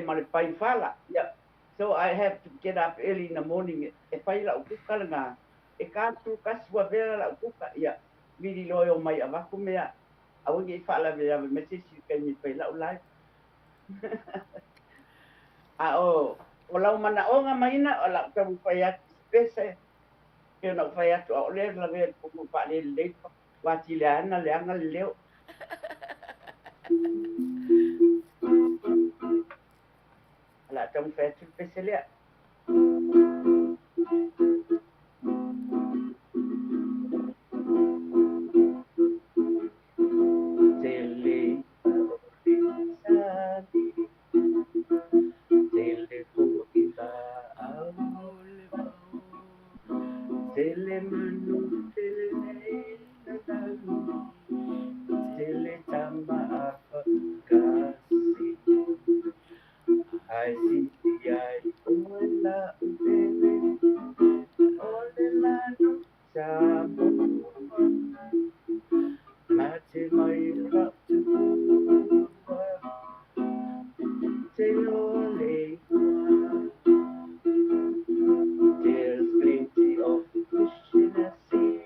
S3: Mal pai fala. Yeah. So I have to get up early in the morning. If I la ukuka nga, e ka tu kaswa vera la ukuka. Yeah. Miri loyo mai avaku mea. Awangi fala vera message kai mi pai la ulai. O lau mana o nga Maina o la tamu pai atu spese. Ke na pai atu o le la vera kumu pa le le wati le ana le anga le leo. La tamu pai atu spese lea. Tele manu tele tele tama apa kasih ai si ai ola ubele ole lanu sabu mate mai ratu telole there's plenty of fish in the sea.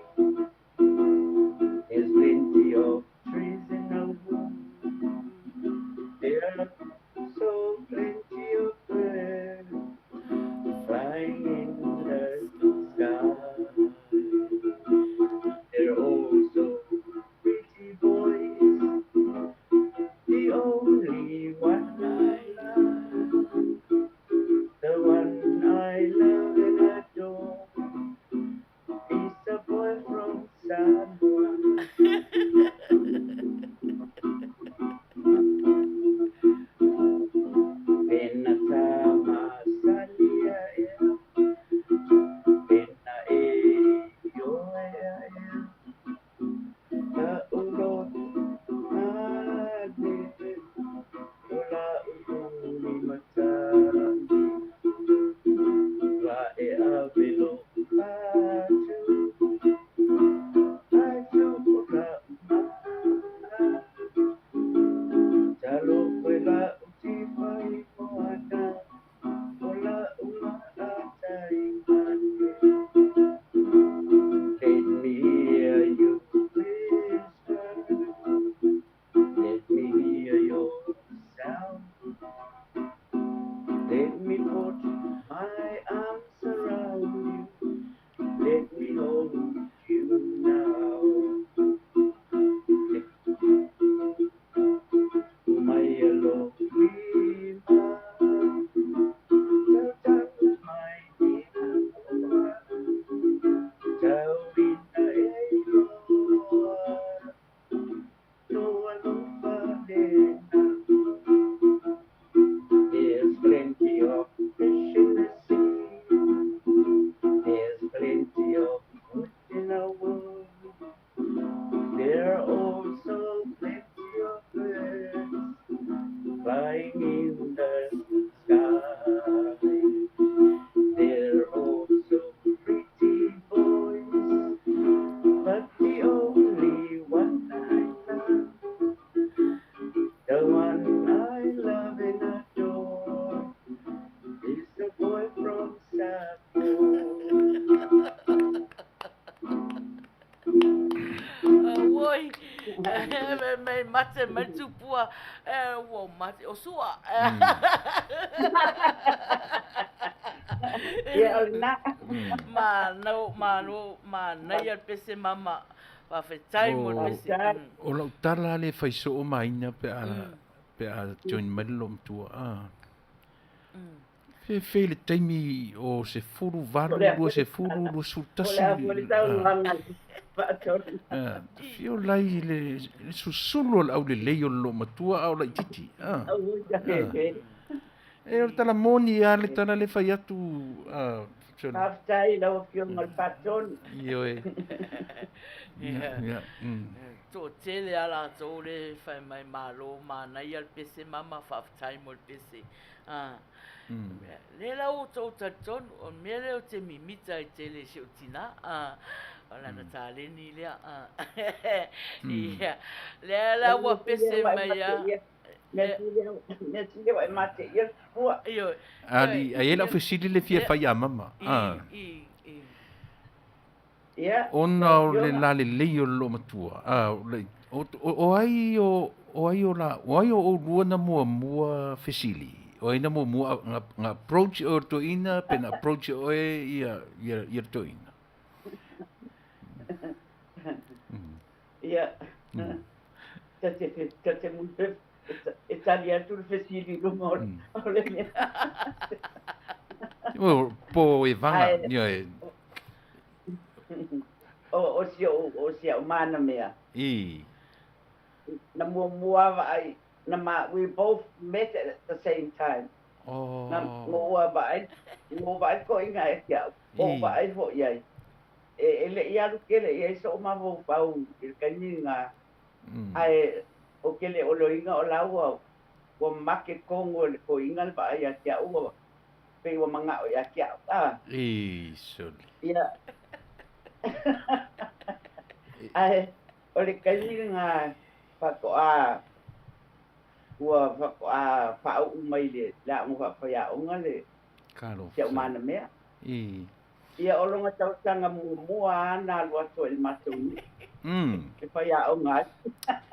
S3: There's plenty of trees in the woods.
S2: mate mai tupua wo mate o sua.
S3: Ia o na.
S2: Ma nei al pese mama. Pa fetai mo pese.
S4: O lau tala le faiso o Maina pe a join melom tua. Fe le taimi o se furu valu lua se furu lua sultasi. Fio lai le susulu al au le leo lo matua au la ititi. E o tala moni a le tala le fai atu.
S3: Haftai lau fio ngal paton.
S4: Io e.
S2: To tele ala to le fai mai malo ma nai al pese mama faftai mo pese. Le lau to taton o mele o te mimita i tele se o tina. Ola na tale ni le. Le lau a pese mai a.
S3: Ne tile wai mate ia pua.
S4: Ali ai ela fesili le fia fai a mama.
S3: Ia.
S4: Ona o le la le leo lo matua. O ai o lua na mua fesili. O ai na mua nga approach o to ina pen approach o ia to ina.
S3: Ia. Tate muito Italia tu fesili lo mor. Ole me.
S4: Po e vanga, io e.
S3: O sia o mana mea. Na mua vai na we both met at the same time. Na mua vai ko inga e kia. O vai fo iai. Ele ia lu kele ia so ma vo pau il kaninga. Ai o kele o loinga o laua o make kongo le ko inga ba ia kia o pe o manga o ia kia.
S4: Soli.
S3: Ia. Ai o le kaninga pa ko a pa o mai le la mo fa ya o ngale
S4: Kalo.
S3: se o mana mea. Ia o longa tau tanga mua na lua so il matu. E fa ya o ngai.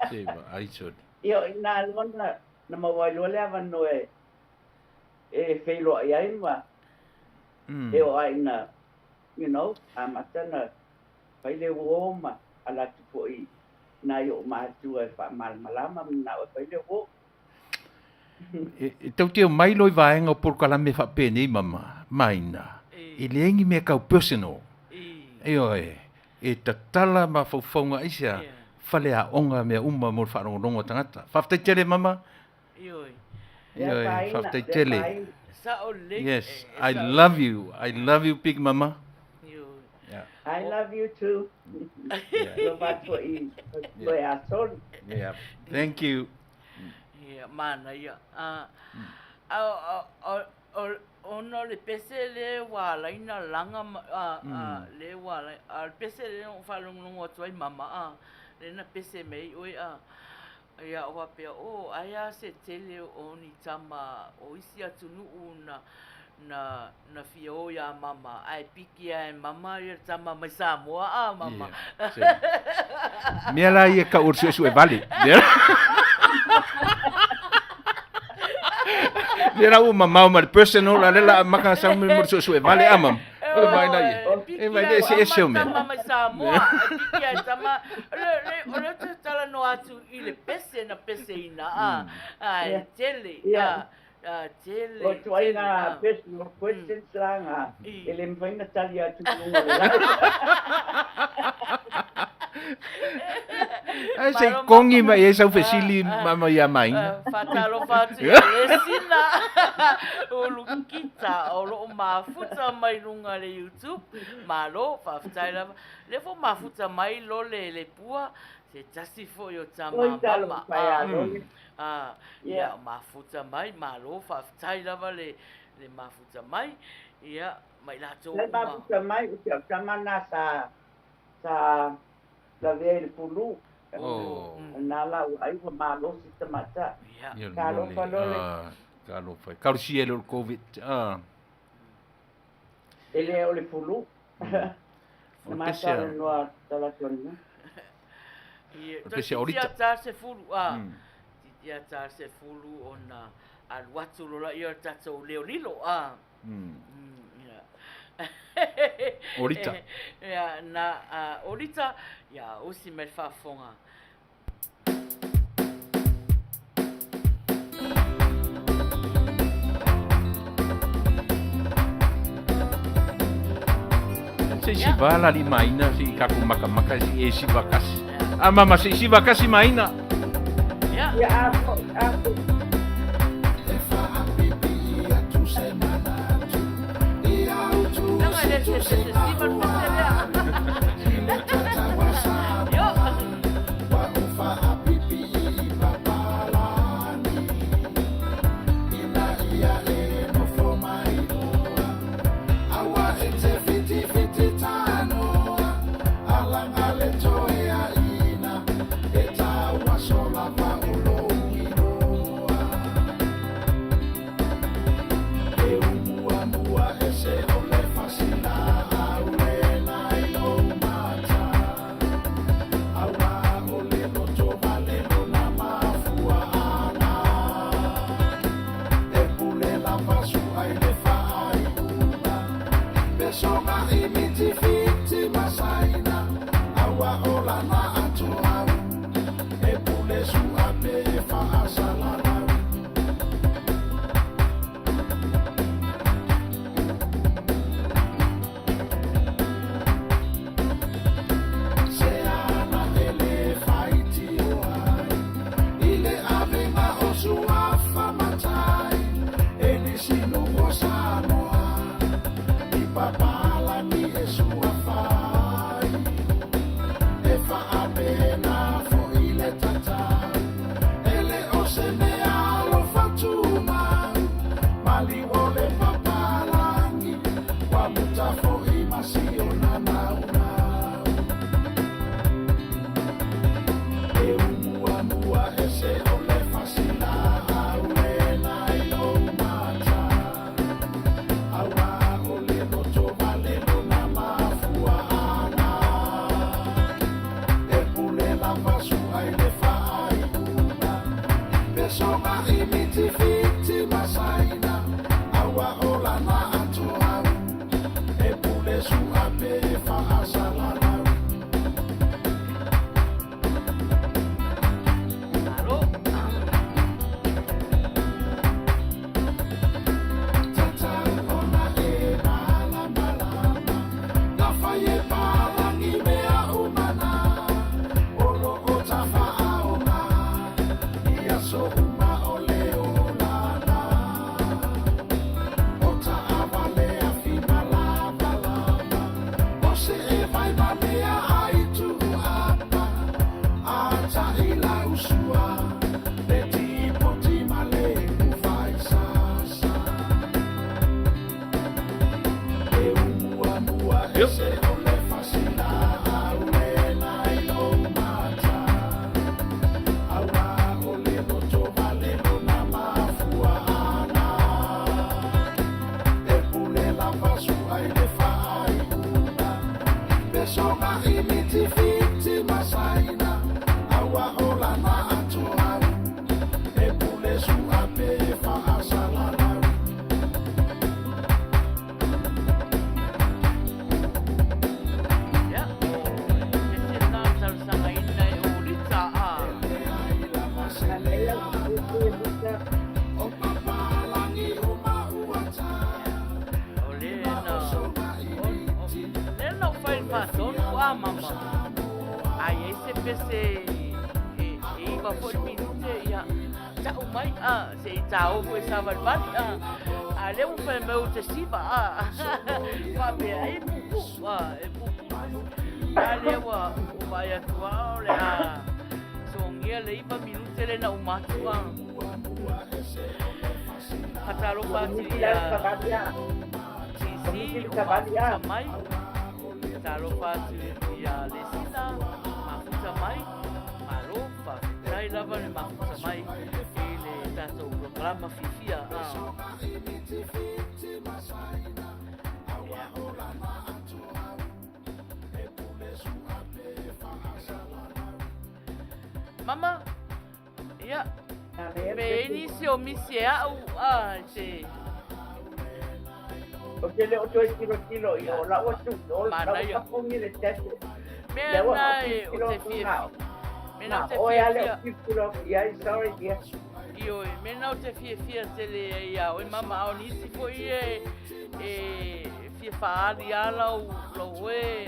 S4: Seba, ai soli.
S3: Ia na lona na mawai lo le ava no e feilo ia inwa. E o ai na you know, amatana pai le woma ala tupoi na yo ma tu e fa mal malama na o pai le wo.
S4: E tau te mai loi vaenga o porkala me whape nei mama, Maina. E leengi me kau personal. E tatala ma faufaunga isa. Fale a onga mea uma mo whanongonongo tangata. Whaftai tele mama? Whaftai tele. Yes, I love you. I love you, big mama.
S3: I love you too.
S4: Yeah, thank you.
S2: Mana ia. Ono le pese le wala ina langa le wala al pese le no falung o toi mama le na pese mei oi ia o pe o aya se tele oni tama o isi atunu na fio ya mama ai piki ai mama ia tama mai Samoa mama.
S4: Mea la ia ka ursu e vale. Era uma mau mal personal la maka sa mo ursu e vale amam. O vai na ia. E vai desse esse o me.
S2: Mama Samoa piki ai tama le tala no atu ile pese na pese ina ai tele tele.
S3: O tu ai na personal questions lang ele me vai na talia tu
S4: Ai sei kongi mai e sau fesili mama ia mai.
S2: Fatalo fatu lesina. O lukita o lo mafuta mai lunga le YouTube. Malo fafutai la. Le fo mafuta mai lo le pua. Se tasi fo yo tama mama. Ya mafuta mai malo fafutai la le mafuta mai. Ya mai la to.
S3: Le mafuta mai o tama na sa la vele pulu. Nala ai wa malo si tamata. Kalau
S4: foi. Kalau si ele o Covid.
S3: Ele o le pulu. Mata no tala tonu.
S4: Pese orita.
S2: Tia se fulu Tia se fulu ona alwatu lola ia tatou leolilo
S4: Orita.
S2: Ya na orita ya usi me fafonga.
S4: Se sivala li Maina si kaku maka si si vakasi. Mama si vakasi Maina.
S2: Ya.
S3: Ya aku.
S2: Não, ele se estima no Mama. Ia.
S3: Na le
S2: Me ni se o misi au se.
S3: o te le o toi kilo i o la o tu o la
S2: Manuia.
S3: o pungi le tete
S2: Me
S3: le o
S2: na
S3: kilo
S2: o te fia. Me na o te
S3: o ya le
S2: fia.
S3: o kilo ya sorry dear
S2: Io, me na o te fia te le ia. O mama o ni si foi fia faali ala o lo e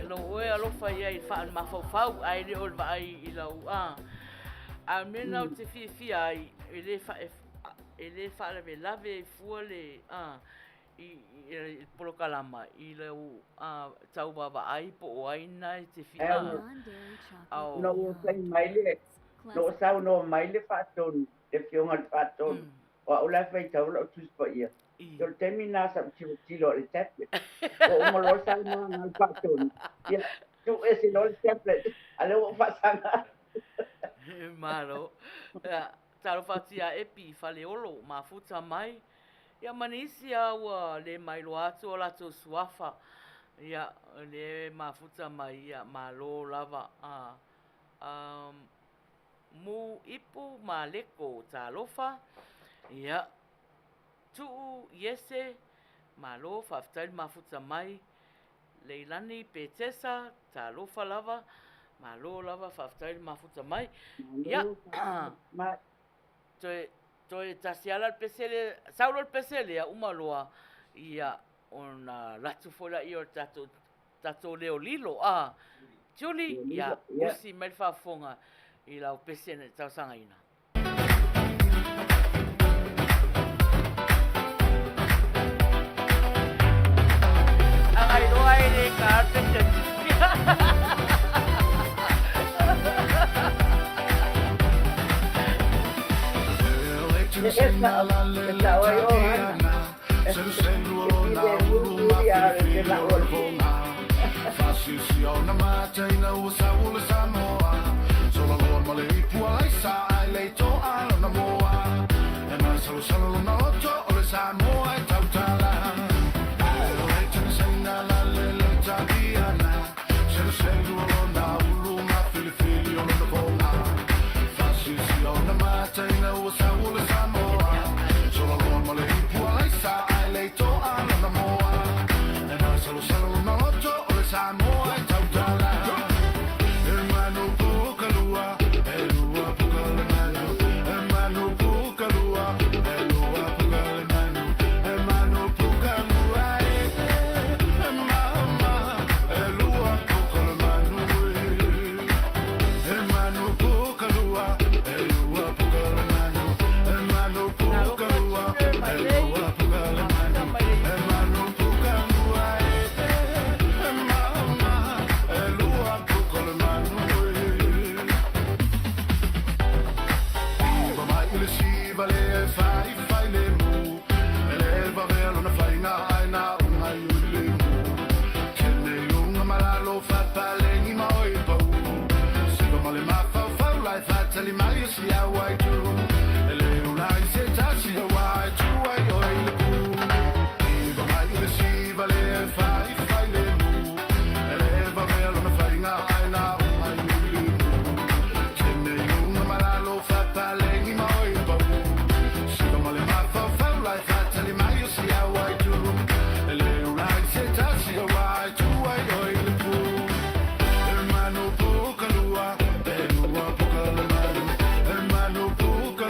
S2: lo e alo Faiai fa ma fau ai le o vai i lo a me na o te fia ai ele fa lave fuole i polo kalama i le tau baba ai po o ai na te fia
S5: Non-dairy chocolate.
S3: no sai mai le no sa no mai le fa ton le fionga fa ton o la fai tau lo tu pa ia yo termina sa kilo le tete o mo lo sa no na fa ton ya tu ese lo le tete ale o fa sanga
S2: malo taro fatia epi fale olo ma futa mai ia manisia ua le mai lo atu o lato suafa ia le ma futa mai ia malo lava mu ipu ma leko talofa ia tu yese malo faftai ma futa mai leilani petesa talofa lava malo lava faftai ma futa mai ia
S3: ma
S2: Toi tasiala al pesele, saulo al pesele ya umaloa ia ona latu fola i o tato leo lilo Julie ia usi melfa fonga i lau pesene tau sangaina. Angai loa i le ka pesene.
S1: Fasisiona mataina ua saula Samoa Sola loa male ipua laisa ai leito ala na moa E mai salu luna oto o le Samoa e tautala E o leitana saina la le leita diana Selu lona ulu ma filifili o lona konga Fasisiona mataina ua saula Samoa Sola loa male ipua laisa ai leito ala na moa E mai salu luna oto o le Samoa e tautala E manu pukalua e lua pukale manu E manu pukalua e lua pukale manu E manu pukalua e mama e lua pukale manu E manu pukalua e lua pukale manu E manu pukalua e lua pukale manu E manu pukalua e mama e lua pukale manu Iva mai le siva le fai le mu E le va velo na fai na ai na unga iule mu Ke ne lunga malalo fa palengi ma oi pau Siva male ma fa lai fa tali mai si a wai tu E le una i se ta si a wai tu ai oi le pu Iva mai le siva le fai le mu E le va velo na fai na ai na unga iule mu Ke ne lunga malalo fa palengi ma oi pau Siva male ma fa lai fa tali mai si a wai tu E le una i se ta si a wai tu ai oi le pu E manu pukalua e lua pukale manu E manu pukalua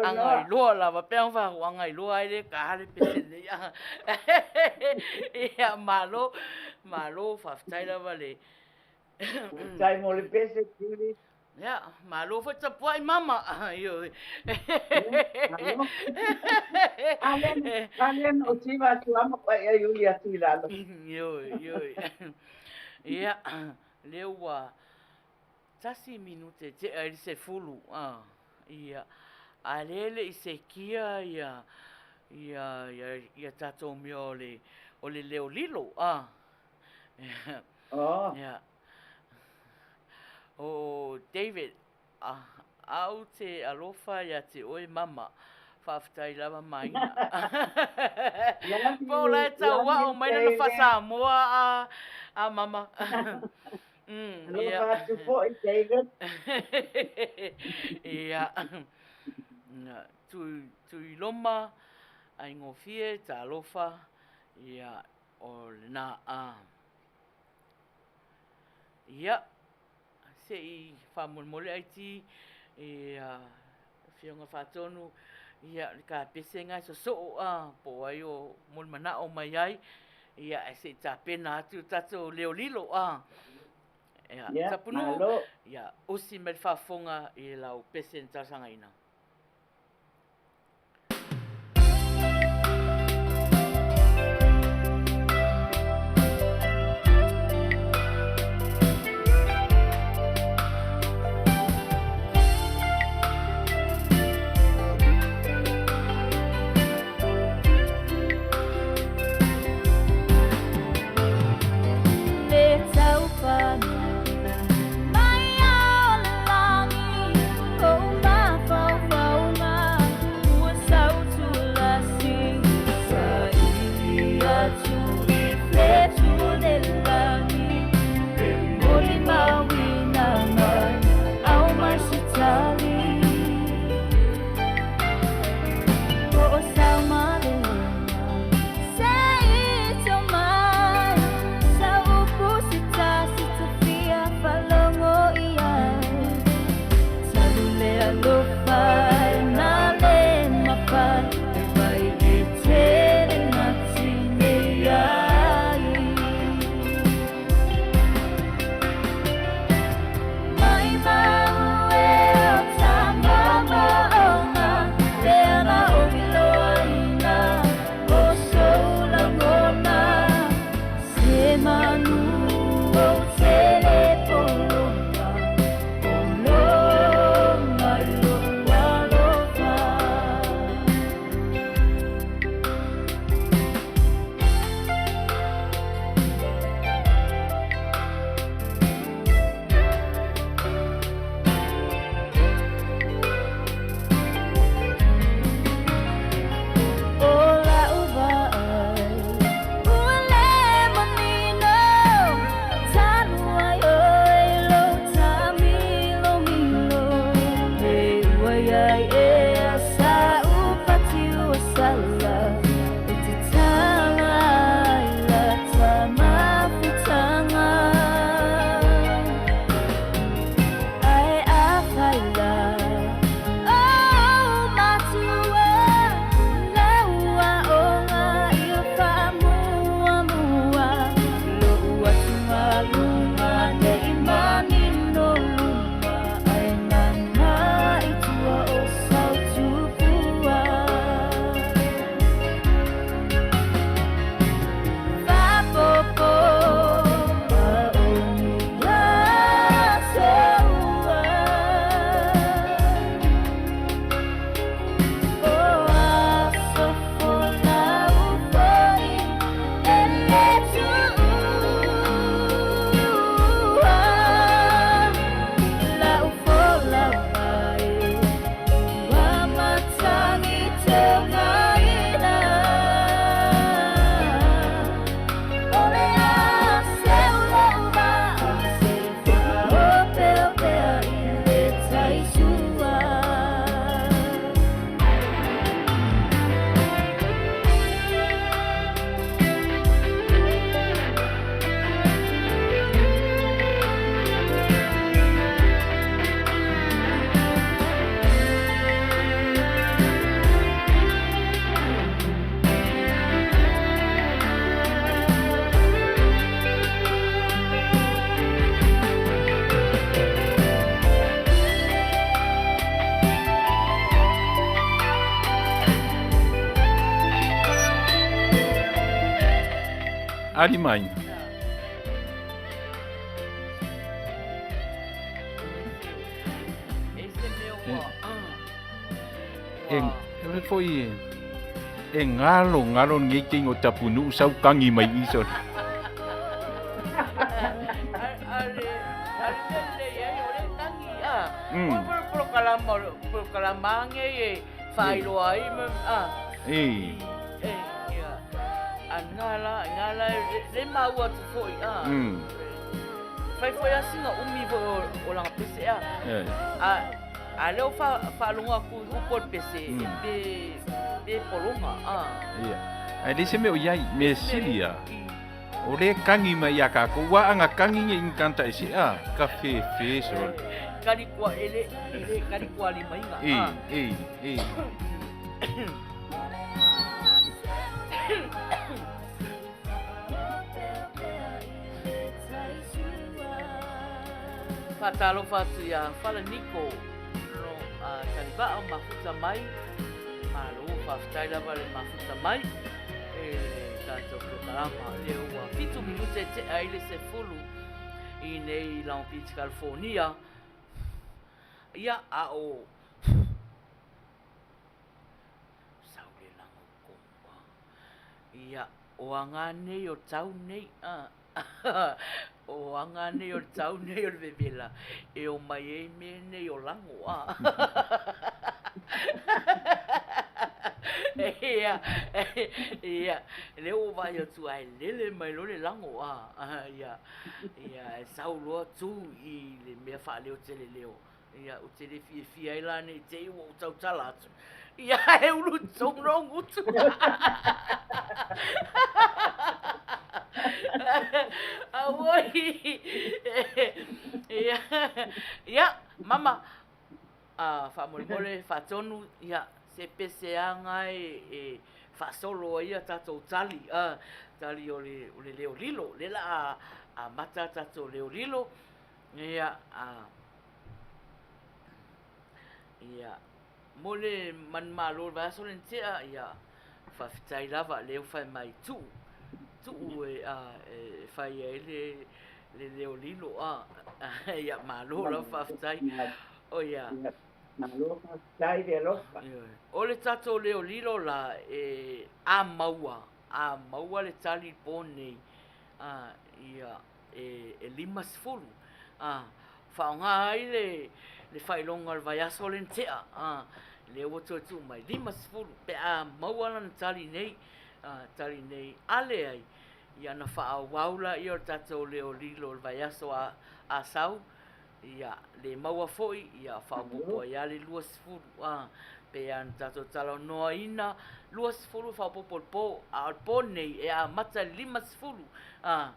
S2: Angai loa lava peang fa angai loa ai le ka le pese ya. Ya malo fa tai lava le.
S3: Tai mo le pese tiri.
S2: Ya, malo fa tapu ai mama. Yo.
S3: Alen o tiva tu ama pa e Uila Sa.
S2: Yo. Ya, lewa. Tasi minute te ai se fulu. Ia. Alele i se kia ia tato mi o le leo lilo.
S3: Oh.
S2: Ya. O David, au te alofa ia te oe mama. Whaftai lava Maina. Pola e tau wa o Maina na whasa moa a mama.
S3: Alofa tu po i David.
S2: Ia. Tui loma ai ngofie ta alofa ia o na ia se i whamolmole ai ti ia whionga whatonu ia ka pese ngai so po ai o molmana o mai ai ia se ta pena atu tato leo lilo ia tapunu ia usi me whafonga i lau pese ntasanga ina.
S5: Mai ao langi, oh my
S4: Ali Maina.
S2: Ese meu
S4: Foi ngalo ngi kingo tapunu sau kangi mai iso.
S2: Proclamange Faiai ngala le maua tu foi foi assim umi o lang pese a leo fa lunga ku por pese be polonga
S4: Ai dise me o yai me silia. O le kangi mai aka ko wa anga kangi ngi inkanta isi cafe so.
S2: Kari kwa ele kari kwa lima inga. Fatalo fatu ya fala Nico no kariba mafuta mai malo faftai la vale mafuta mai tanto programa leo wa 5 minutos te aile se fulu i nei Long Beach, California. Ia o saule lango komba. Ia o anga nei o tau nei o anga nei o tau nei o bebela e o mai e me nei o lango ia leo vai o tu ai lele mai lo le lango ia saulo tu i le me fa leo tele leo ia o tele fi ai la nei te o tau tala ia e ulu tsongrong utu Awoi ia mama fa mole fa tonu ia se peseanga e fa solo ia tato tali tali o le leo lilo le la a mata tato leo lilo ia ia mole man malo va solentia ia fa fitai lava leo fa mai tu Faiai le leo lilo ia malo la fa fitai o ia
S3: malo faftai de lofa.
S2: O le tato leo lilo la a maua le tali pone ia limas fulu faonga ai le failonga al vaiaso lentea le woto tu mai limas fulu pe a maua la tali nei ale ai ia na fa waula ia tato leo lilo al vaiaso a sau ia le maua foi ia fa popo ia le luas fulu pe an tato talo noina luas fulu fa popo po al pone e a mata limas fulu a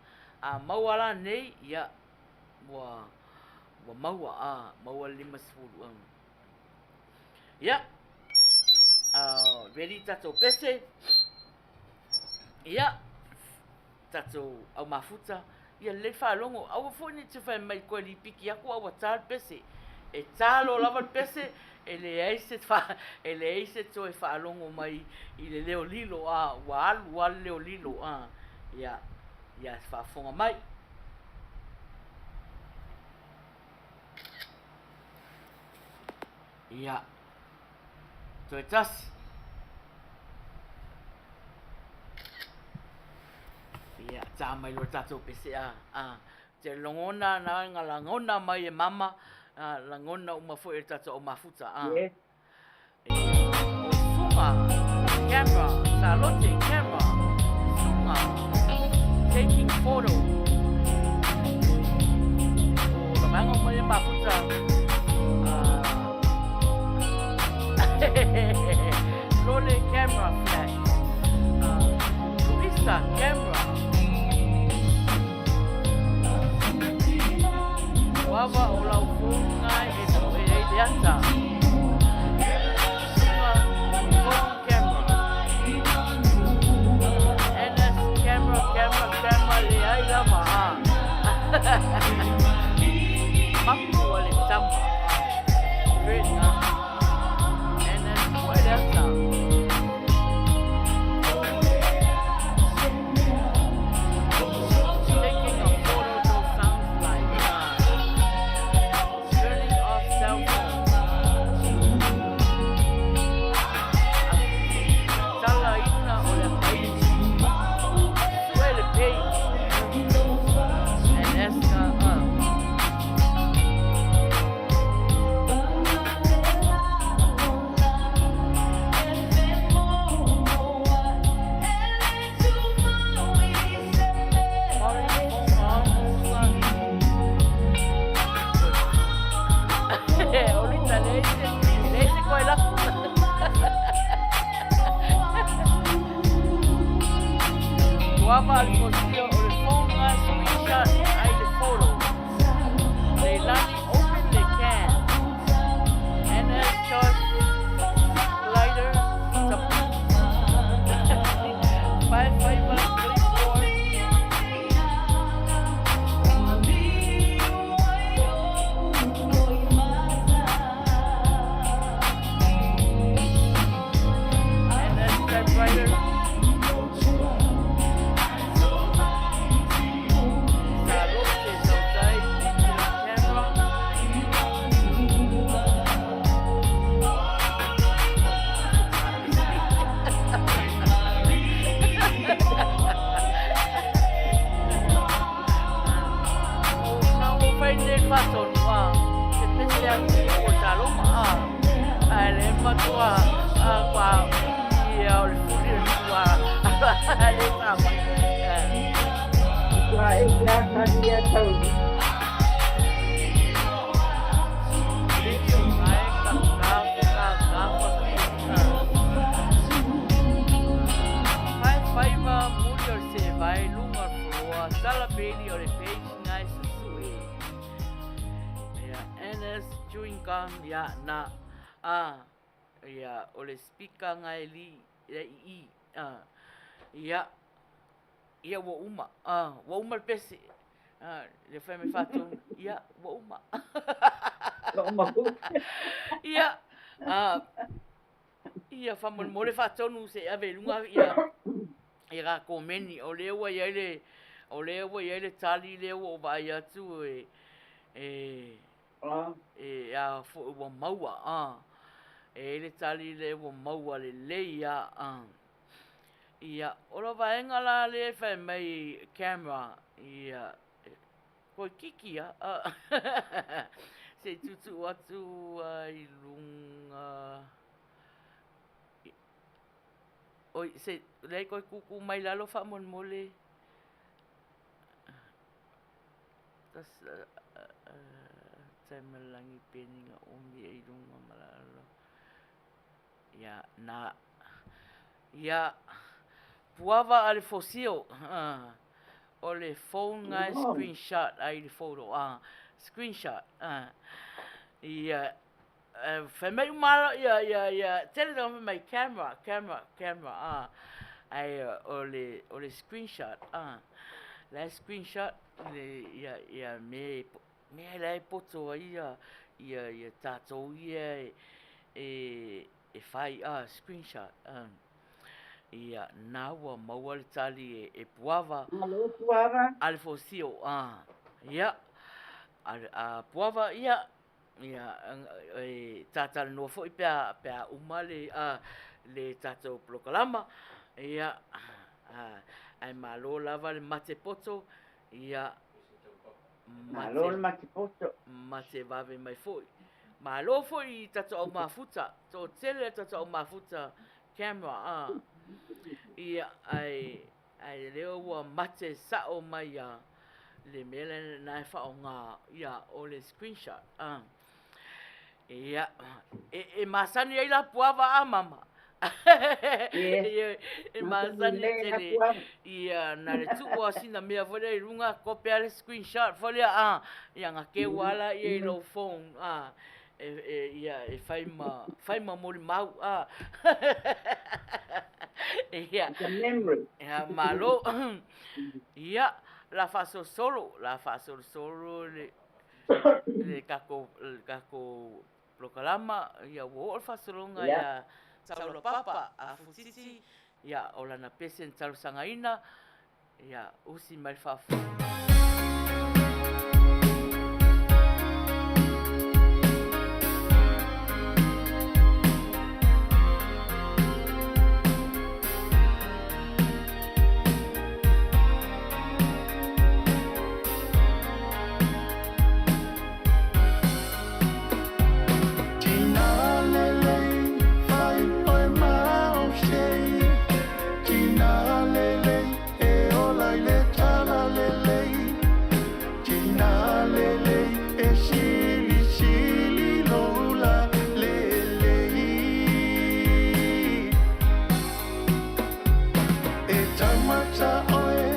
S2: maua la nei ia wa maua limas fulu ia veri tato pese ia tato au mafuta ia le fa longo au fo ni te fa mai ko li piki aku au tal pese e talo lava pese ele aise to e fa longo mai i le leo lilo wa leo lilo ia fa fonga mai ia to tas ia ta mai lo tato pese te longona na ngalangona mai e mama langona uma foi tato o mafuta o suma camera salote camera suma taking photo o mango mai mafuta lole camera flash Uila camera Wawa o lau funga e no e leata. Phone camera. NS camera le ai la maha. Maku o le tamba. Great na. NS o e leata. puava al fosio o le fonga screenshot ai le photo. Le lani open le can. And as charge glider support. 55134. And as typewriter. Faton wa especial Papaloloa ale matua kwa ia o furi wa ale sama
S3: Wa e grasa dia tau.
S2: vai lunga flua sala beli o le page nice sui ya ns chewing gum ya na ya o le speaker ngai li ya ya wo uma pesi le fai me fatu ya wo uma ya ia famol mole fatonu se ave lunga ia ira komeni o lewa ia le tali lewa o vai atu a fo o maua le tali lewa maua le leia ia ora vaenga la le fai mai camera ia ko kiki se tutu atu i lunga oi se lei ko kuku mai lalo fa mon mole tas temelangi peninga ongi e lunga malalo ya na ya puava al fosio o le phone ngai screenshot ai le photo screenshot ia family malo ya tell them my camera ai o le screenshot la screenshot le ya me la poto ia tato ia e fai screenshot ia nawa mawal tali e puava al fosio ia al puava ia tatal no foi pe umale le tato proclama ia ai malo lava le mate poto ia
S3: malo le mate poto
S2: mate vave mai foi malo foi tato au mafuta to tele tato au mafuta camera ia ai leo mate sao mai le mele na fa nga ia o le screenshot ia e masani ai la puava mama e masani tele ia na le tuwa sina mea vole lunga kopia le screenshot vole ia nga ke wala ia lo phone ia e fai ma moli mau ia
S3: memory
S2: ia malo ia la faso solo le kako proclama ia wo fasolonga ia talo papa a futiti ia ola na pesen talo sangaina ia usi mai fafu
S7: Tamata oe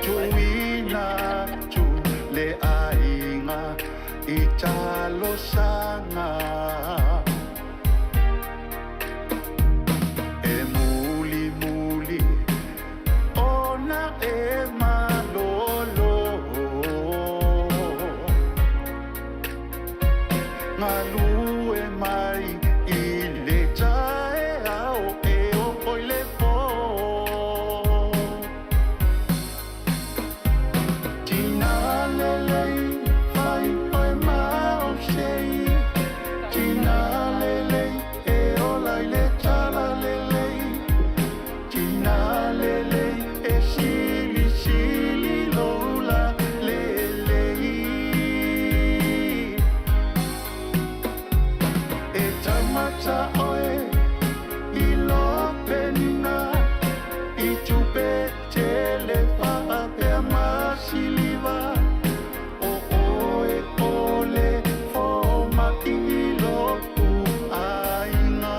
S1: tuina tu le ainga I talo sanga e muli muli ona e malolo ngalu e mai I le tae au e o poi le po tina lelei fai pai mau sei tina lelei e o lai le tala lelei tina lelei e sili sili lola lelei e tamata oe I lo penina I tupe tele pa pe masiliva o oe ole fo matilo tu aina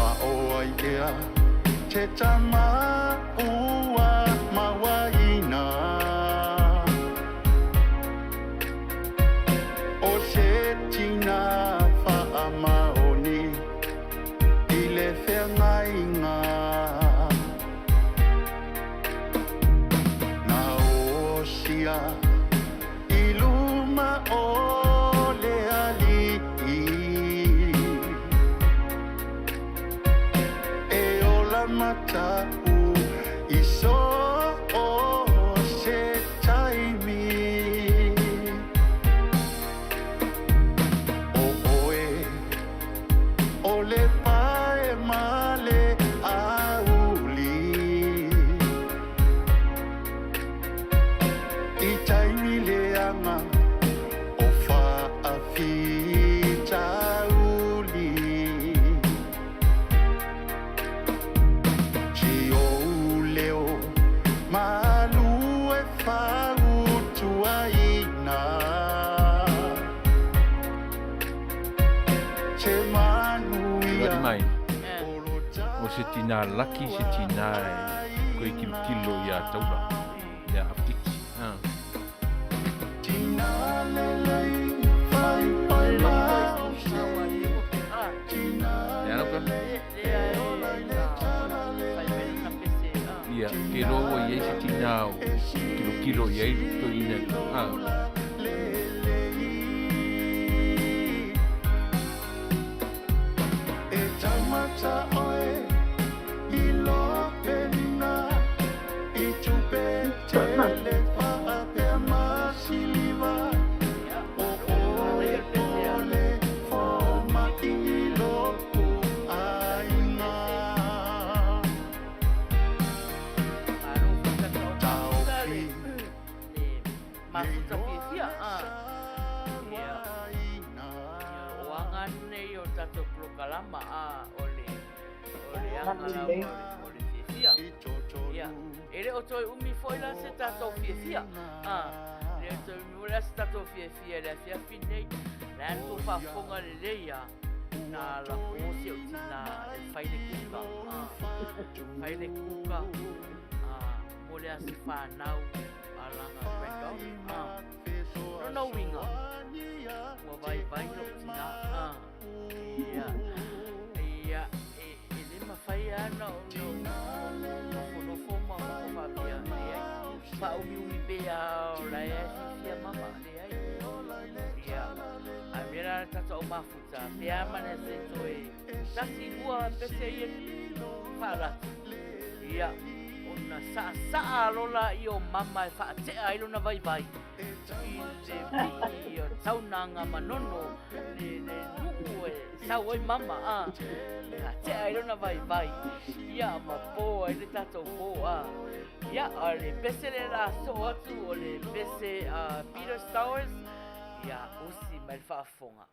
S1: a o ai ea te tama ua mawaina o se tina fa amaoni I le whengainga na o sia I luma o le ali e o la mata I so o se taimi o oe o le pae male auli I taimi le anga o fa a fita uli si o leo malu e fa utuaina se Manuia
S4: mai o se tina laki se tina koe kilo ia taula ia aptiki
S1: tina lelei fai pai mau
S4: ia no ka ia kilo ia se tina o kilo ia I to ina
S1: e tamata oe I lo penina I tupe tele pa pe masiliva o oe ole fo matilo tu aina tau fi
S2: Masuta fia o angane o tato prokalama ole angana ole fia ia ele o toi umi foi la se tato fia le toi umi la se tato fia le fia finei la tu fa fonga le leia na la fosi o tina fai le kuka mole asi fa nau alanga kwendo no winga wa vai no tina ia ele ma fai ana no foma ma bia fa umi bea la fia mama ia a mira tata o mafuta pia mana se toi tasi ua pese ia fala ia ona sa lola I o mama e whaatea I lona vai I le vi o taunanga manono le nuku e sau oi mama whaatea I lona vai ia ma po e le tatou po ia a le pese le la so atu o le pese Peter Stowers ia usi mai whaafonga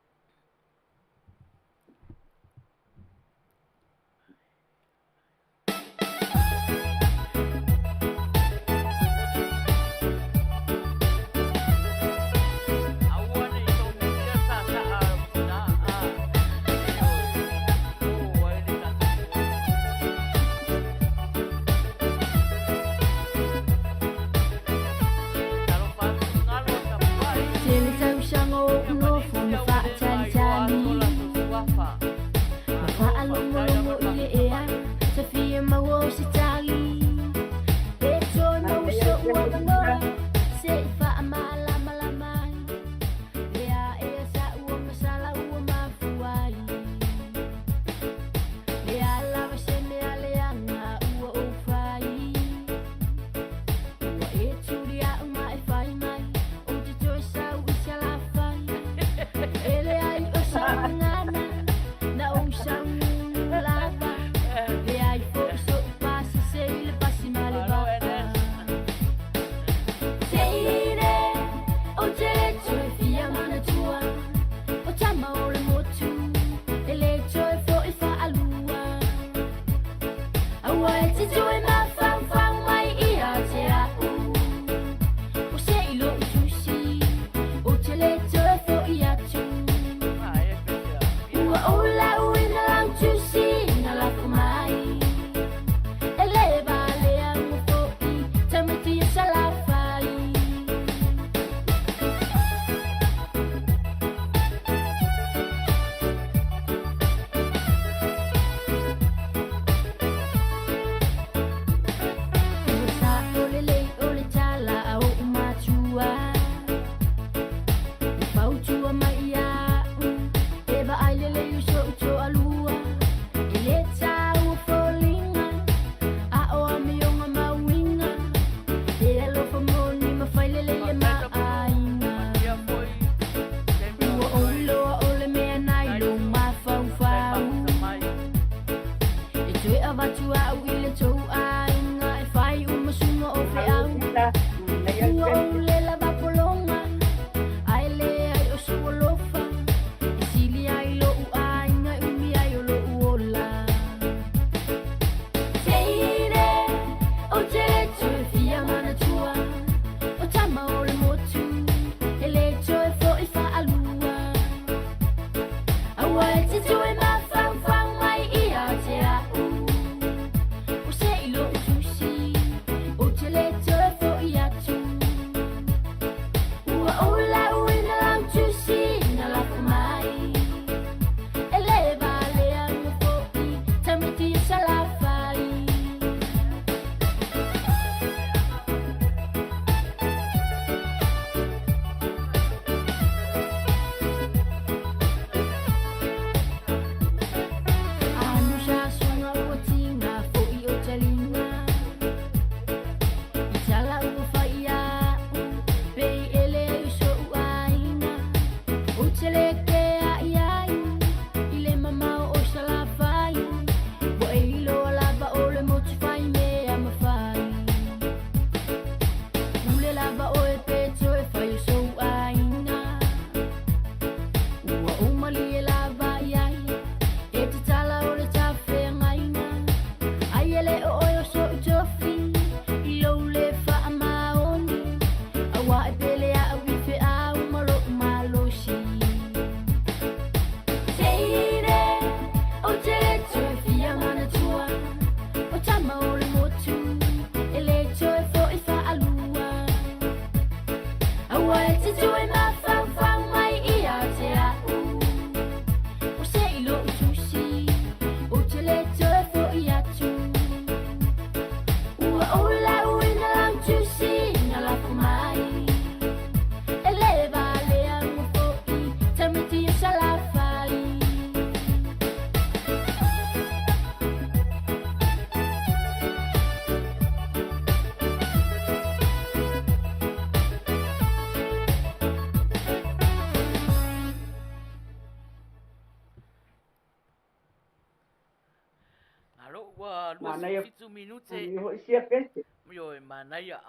S3: Manuia
S2: fitu minute
S3: puli ho isia pese.
S2: yo e Manuia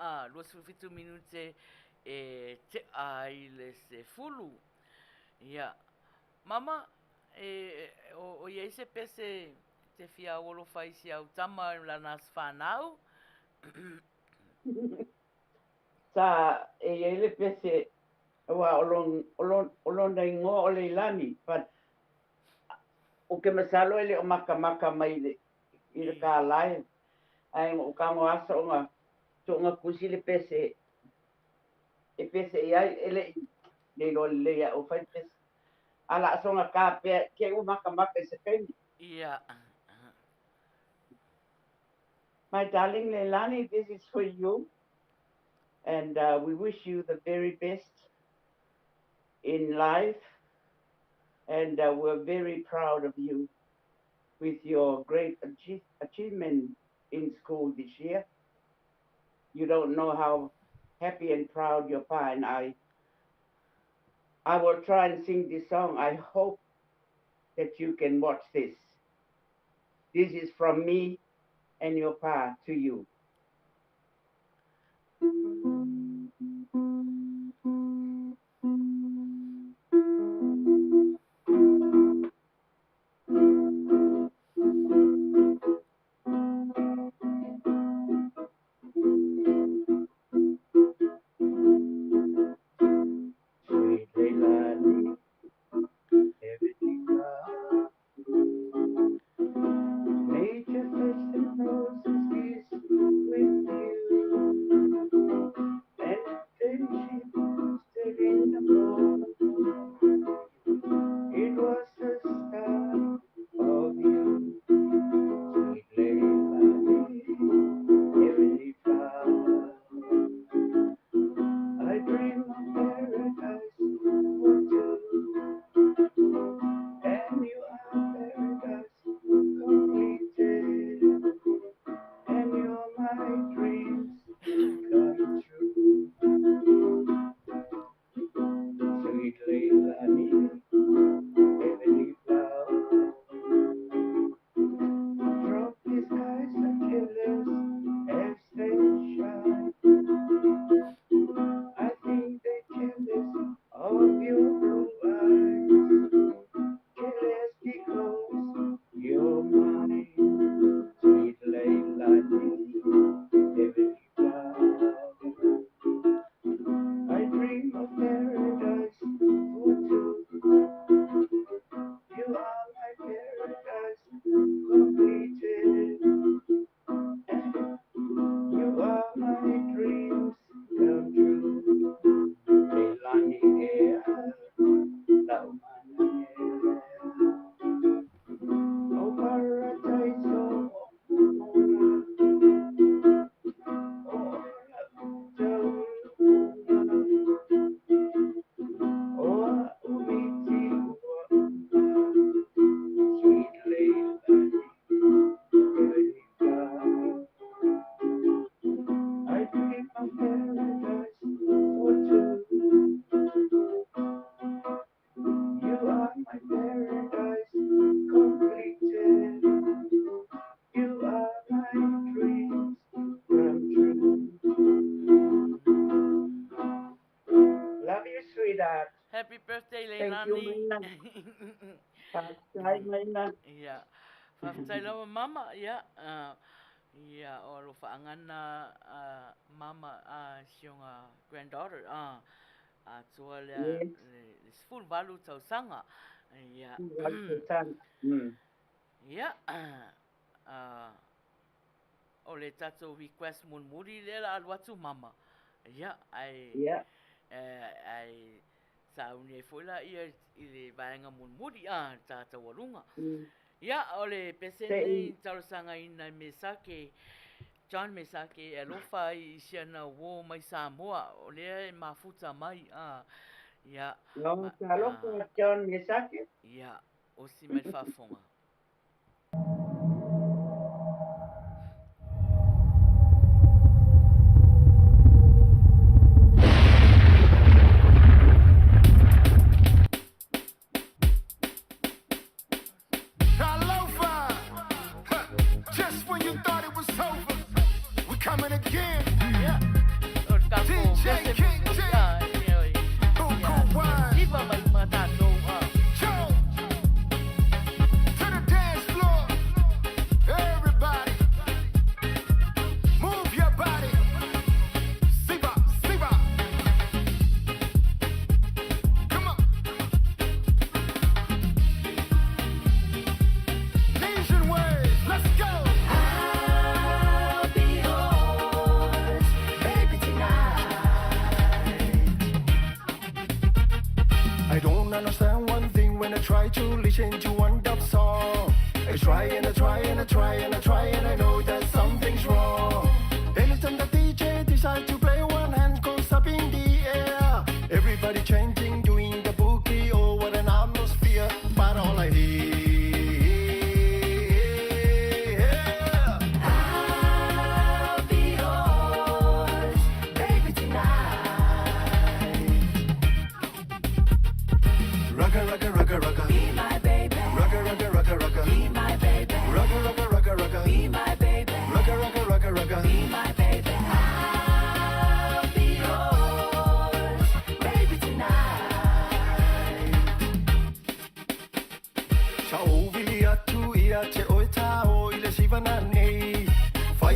S2: fitu minute te ai le se fulu ia mama o ia se pese te fia olo fai si au tama la nas fanau
S3: Sa ele pese wa olon dai ngo o le lani but o ke masalo ele o maka mai le i le ka lai ai o ka mo asa o nga to nga kusi le pese e pese ia ele le lo le ya o fai pese ala so nga ka pe ke o maka se kai
S2: ia
S3: My darling Leilani, this is for you. And we wish you the very best in life. And we're very proud of you with your great achievement in school this year. You don't know how happy and proud your pa and I will try and sing this song. I hope that you can watch this. This is from me and your pa to you. Sweet Leilani, everything nature flesh and roses kiss with you. And then she stood in the morning. It was the start of you. Sweet Leilani, heavenly flower. I dream of paradise for two, and you are paradise completed, and you're my dreams come true. Sweet Leilani, heavenly flower, drop the skies like killers as they shine. I think they jealous of your blue eyes, jealous because you're mine. Sweet Leilani, heavenly flower. I dream of paradise for two. You are my paradise completed, and you are my dreams come true. Leilani ea, laumana ea. Oh paradise, oh mona, oh lautau. Oh, umiti uama, sweet Leilani, heavenly flower. I dream of paradise for two. You are my paradise completed. You are my dreams come true. Love you, sweetheart.
S2: Happy birthday,
S3: Thank you,
S2: Leilani.
S3: Maina. Hi, Maina.
S2: Yeah. Whaftai lawa mama, yeah. Yeah, o lo whaangana mama sionga granddaughter. Tua lea,
S3: Yes,
S2: le full valu tau sanga. Yeah.
S3: what's the time?
S2: Yeah. O le tato request mun muri le la alwatu mama. Yeah,
S3: Yeah.
S2: ai sa une foi la ia i le vaenga mun muri tata walunga.
S3: Mm.
S2: Ya, ole pese
S3: Say,
S2: nei tarasanga ina Mesake, John Mesake, e lofa i siana wo mai Samoa, ole e mafuta mai, ya,
S3: no, hello, John Misaki.
S2: ya, o si mai whafonga.
S8: Alofa! Just when you thought it was over, we coming again.
S2: Ya, o tako,
S8: DJ
S2: pese
S8: King
S2: mo,
S8: J.
S2: ya,
S8: Cool, cool wine.
S2: Iba mai matato,
S8: Joe!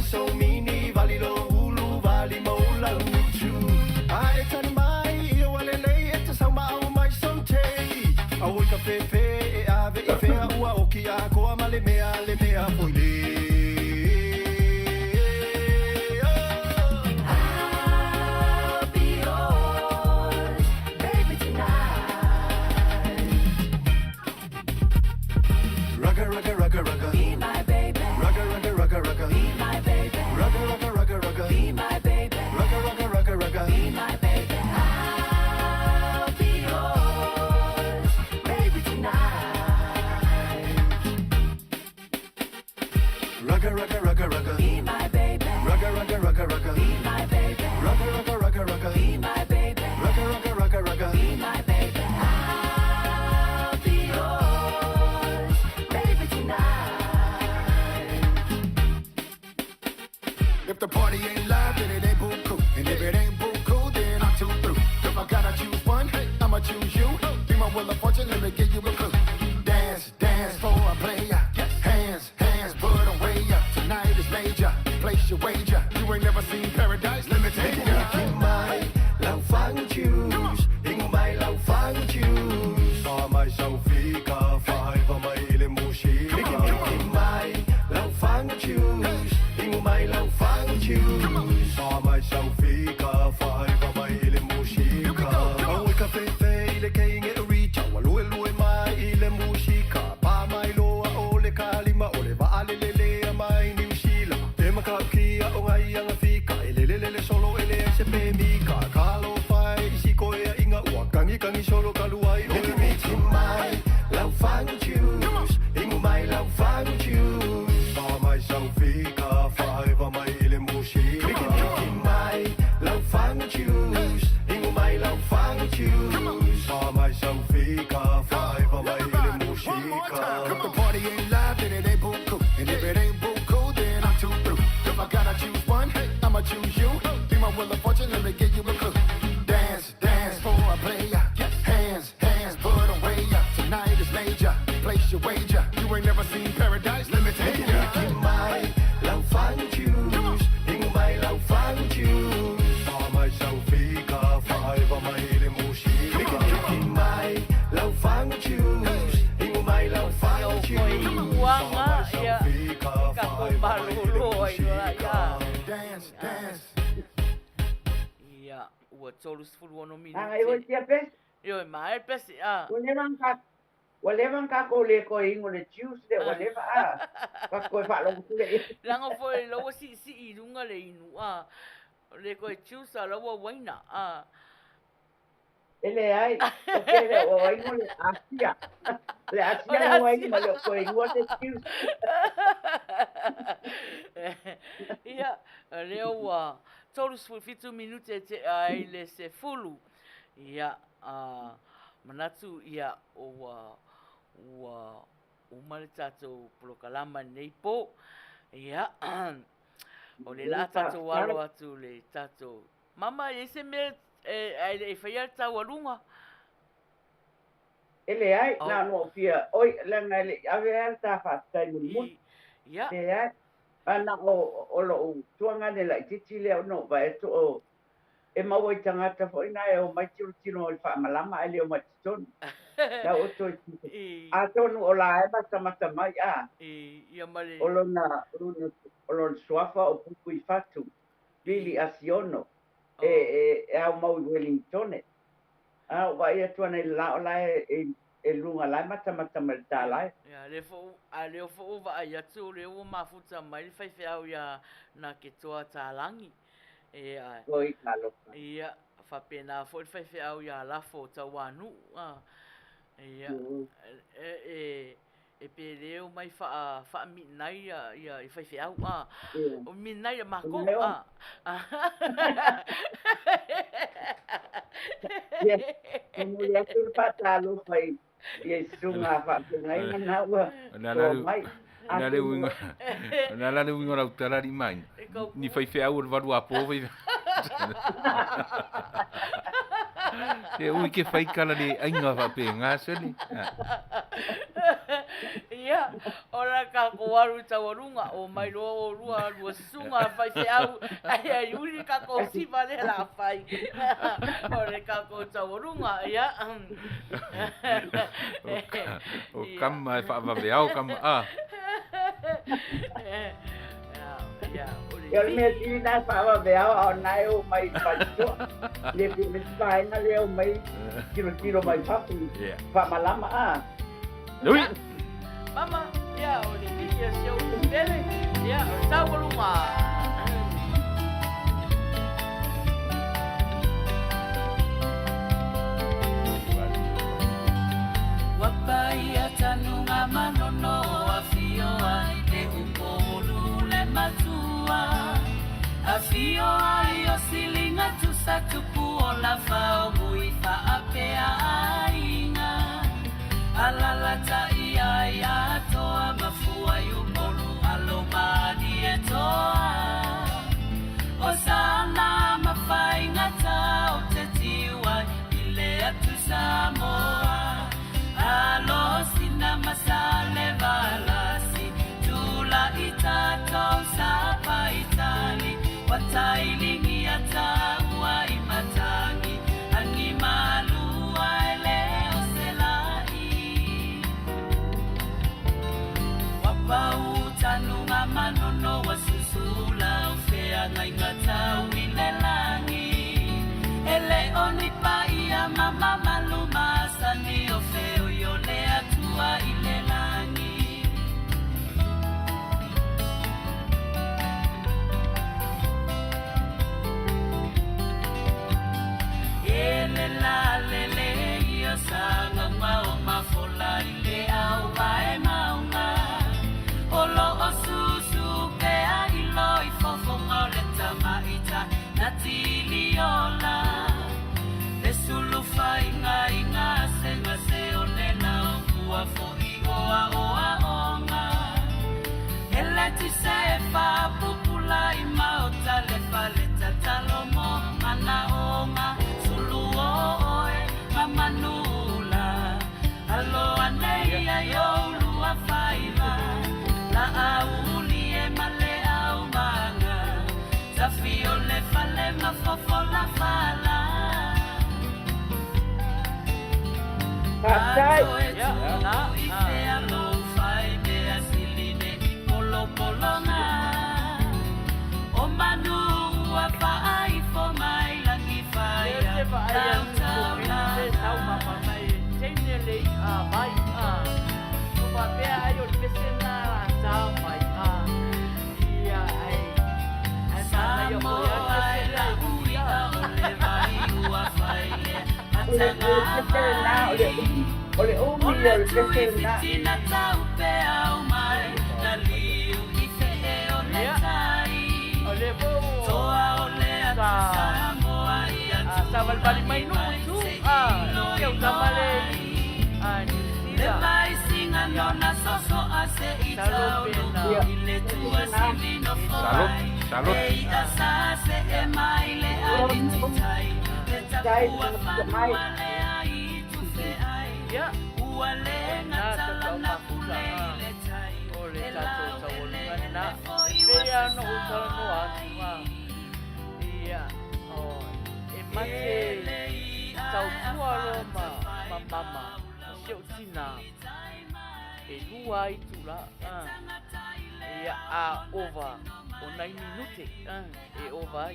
S6: so mini valilo ulu vali mola uchu. Ai tan mai I wale lei e te sauma au mai sonte. Au ka pepe e ave I fea ua oki a koa ma le mea poile.
S5: I'll be yours, baby, tonight.
S6: Rugga, rugga, rugga, rugga.
S5: Be my baby.
S6: Rugga, rugga, rugga, rugga.
S5: Be my baby.
S6: Rugga, rugga, rugga, rugga.
S5: Be my baby.
S6: Rugga, rugga, rugga, rugga.
S5: Be my baby. I'll be yours, baby, tonight.
S6: Rugga, rugga, rugga, rugga.
S5: Be my baby.
S6: Rugga, rugga, rugga, rugga.
S5: Be my baby.
S6: Rugga, rugga, rugga, rugga.
S5: Be my baby.
S6: Rugga, rugga, rugga, rugga.
S5: Be my baby. I'll be yours, baby, tonight.
S8: If the party ain't live, then it ain't buku. And if it ain't buku, then I'm too through. If I gotta choose one, I'ma choose you. Be my wheel of fortune, let me give you a clue. Dance, dance for a player. Hands, hands, put away up. Tonight is major. Place your wager. You ain't never seen paradise. Let me take you.
S6: Mai lau fang choose. Ingu mai lau fang choose. Sa mai sau fika fai va mai le mushi. Mai lau fang choose. Ingu mai lau fang choose. Sa mai sau fika fai va mai le mushi. Au ka fe fe le king e richa. Walue lue mai le mushika. Pa mai loa o le kalima o le va ale le mai ni usila. E makakia o ngai anga fika. Le solo ele se pe mika. Kalo fai isi ko e inga ua kangi kangi solo kaluai. O le miki mai lau fang choose. Ingu mai lau fang choose. Sa mai sau fika fai va mai le mushi. Miki mai lau fang choose. Ingu mai lau fang choose. Sa mai sau fika fai va mai le mushi.
S8: If the party ain't live, then it ain't buku. And if it ain't buku, then I'm too through. If I gotta choose one, I'ma choose you. Be my wheel of fortune, let me give you a clue. Dance, dance for a player. Hands, hands, put away up. Tonight is major. Place your wager. You ain't never seen paradise. Let me take you.
S6: Mai lau fang choose. Ingu mai lau fang choose. Sa mai sau fika fai va mai le mushi. Mai lau fang choose. Ingu mai lau fang choose.
S2: Uanga ia
S6: Fika
S2: ka
S6: fai va mai le
S2: Papaloloa I
S6: mushi.
S2: roa ia.
S8: Dance, dance.
S2: Ia ua tolu sfulu ono
S3: Anga I
S2: minuti.
S3: tia pes.
S2: Io e mai pesi a.
S3: Whatever ka ko le ko ingo le Tuesday, whatever ka ko fa lo ku le.
S2: Langa foi lo si I runga le inu a. Le ko chusa lo waina a.
S3: Ele ai, o que o ingo le Asia. Le Asia no ingo le ko ingo le Tuesday.
S2: Ia leo wa tolu sfulu fitu minuti te ai le se fulu. Ia manatu ia ua umale tatou polokalama nei po. Ia o le la tatou walo atu le tatou. Mama e se me e whaia tau alunga.
S3: Ele ai, na no fia, oi langa le ave ta fa tai mu.
S2: Ia.
S3: Ele ai, ana o lo tuanga de la titi le no va eto o e mau i tangata fo ina e o mai tino o fa malama ele o matton. Na o to a tonu o la e basta mata mai a.
S2: Ia male.
S3: O lo suafa o puku I fatu. Bili asiono. E au mau I Wellington. A o vai atu nei la o la e lunga la mata mal ta la.
S2: Ia le fo va ia tu le o mafuta mai fai au ia na ke toa talangi. Ia.
S3: Oi kalo.
S2: Ia fa pena fo fai au ia la fo tawanu. Ia. E pe leo mai fa mi nai ia I fai au o mi nai ma ko
S3: Ia. Como ia tu patalo fai. Ia sunga fa ngai na wa.
S4: Na la le winga rau tara ri mai. Ni fai fe au varu apo vai. Te ui ke whai kala le ainga whape ngā seli.
S2: Ia, ora ka koaru tawarunga o mai roa o rua sunga whai se au. Ai uri ka ko sipa le la whai. Ora ka ko tawarunga, ia.
S4: O kama e whaavawe au kama a.
S3: Yo me tina pava vea o nai o mai pato. Le que me spina le o mai tiro mai papu. Pa malama a.
S4: Lui.
S2: Mama, ya o le dia se o tele. Ya, ta voluma.
S5: Wapai atanunga manono afio ai te upolu le matua. Afio ai o silinga tu satupu o la fao mui fa apea ainga. Alala tai ai atoa mafua yupolu alomani e toa. O sana mawhai ngata o te tiwa ile atu Samoa. Alo sina masale valasi tula itato sapa itali watailingi atawa imatangi angi malua eleo selai wapautanunga manono wasusula ufea ngaingatau ilelangi ele onipa ia mama maluma sani ofeo yole atua ilelangi ele la lele yo sanga ngao mafola ile au vai maunga olo osusu pe ilo ifofo ngole tamaita natiliola Sulu fai inga senga se onena ua foi oa onga Ele ti se fa pupula I maota le fale tatalomo mana onga Sulu oe mamanula Alo aneia yo lua faiva La auli e male au manga Tafio le fale mafofo la fala
S3: Pasai. Ole umi ole kesena.
S2: Sabal balik main nusu. Kau tamale.
S5: Le vai singando na soso ase itau ile tua sivino foi ei asase e mai le alititai le tapua famua le ai tu fe ai ua le ngatala na pule le tai
S2: Ole tato tawolunga na. Pea no utala no atua. Ia. Mate tau tuaro ma mama Sio tina E lua I tula Ia a ova O 9 minute E ova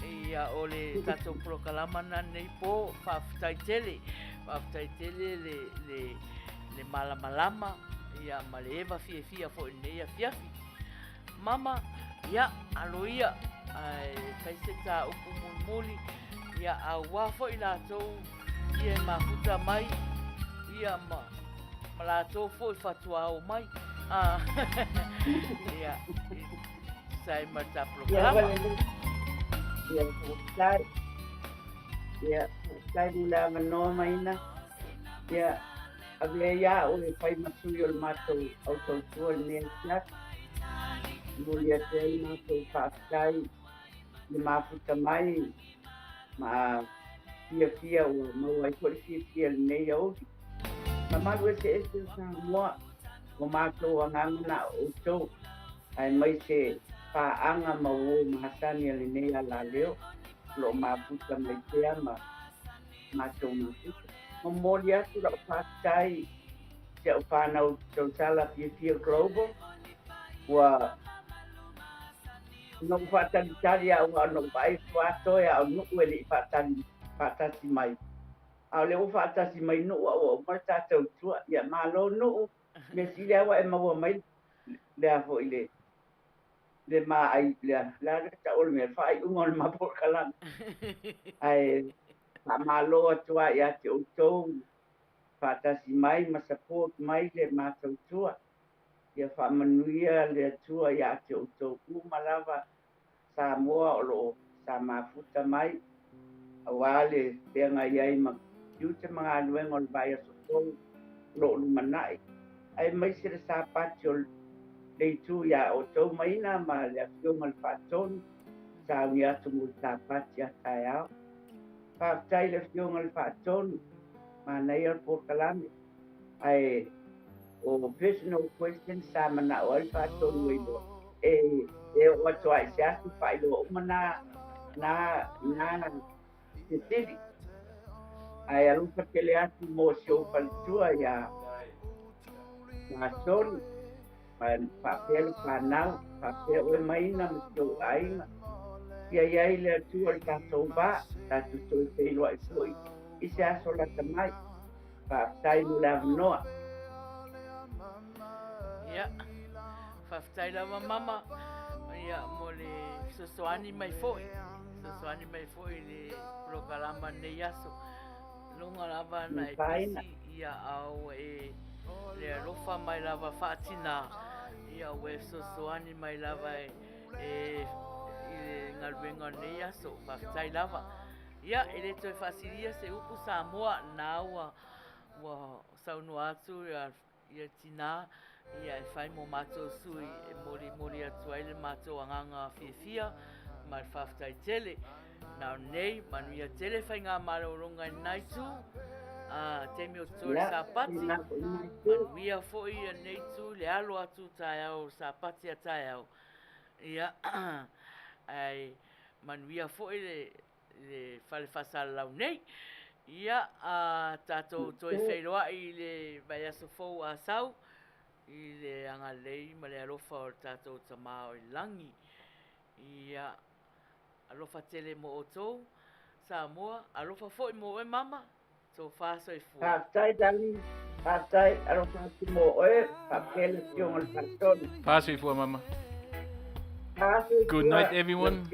S2: Ia ole tato prokalamana nei po Whaftai tele le malamalama Ia ma le eva fia fo nei a fiafi Mama Ia aloia ai kai se ta upu muli ia a wafo I lātou ia mafuta mai ia ma lātou fo I fatua o mai ia sai mata programa
S3: ia sai mula manoa Maina ia avea ia o le pai masui o le mātou au tautua le mea siak mulia te I mātou whaakai le mafuta mai ma fia o mauai ko fia nei au ma malu se sa mo o mātou angana o tau ai mai se paanga ma o mahasani ale nei ala leo lo mafuta mai tea ma mātou mafuta ma mori atu la whātai se o whānau tau sala fia global wa no whātani tari au no vai whātoi au nuku ele whātasi mai au leo whātasi mai nuku au marta tau tua ia malo nuku me sile awa e maua mai lea fo ile le ma ai lea la ta ol me fai un ma por kalan ai ma malo tua ia te utou whātasi mai ma support mai le ma tau tua ia fa manuia le tua ia te utou ku malava sa moa o lo sa mafuta mai awale te ngai ai ma yute mga luengo le vai so lo manai ai mai se sa patio le tu ya o to Maina ma le fiong al faton sa nia tu mu sa patia taya pa tai le fiong al faton ma nei al por kalame ai o personal question sa mana o al faton wido e o to ai sa tu fai lo mana na tiri ai alu pakele atu mo show pal tua ya Mason, papel panau, papel Maina mesti aina. Ia le tu al tatomba, tatu tu te lo foi. Isa sola tamai. Pa tai mula noa.
S2: Ya. Faftai la mama. Ya mole sosoani mai foi. Sosoani mai foi le programa ne yaso. Lunga lava na episi ia au le alofa mai lava whaatina ia we sosoani mai lava i ngalwenga nea so whaftai lava ia le toi whasiria se upu Samoa na ua saunu atu ia tina ia whai mo mato sui mori atu ai le mato anganga fia mai whaftai tele na nei Manuia tele whai ngā maraoronga nai tu temi o tō sapati Manuia foi nei tu le alo atu tai au sapati a tai au ia ai Manuia foi le fale fasala lau nei ia tatou toi whairoa i le vai aso fou a sau i le angalei ma le alofa o tatou tamao i langi ia alofa tele mo o tō Samoa alofa foi mo e mama so faso i fu.
S3: Pastai dali, pastai alofa mo e papel yung al karton.
S4: Faso i fu mama. Good night everyone.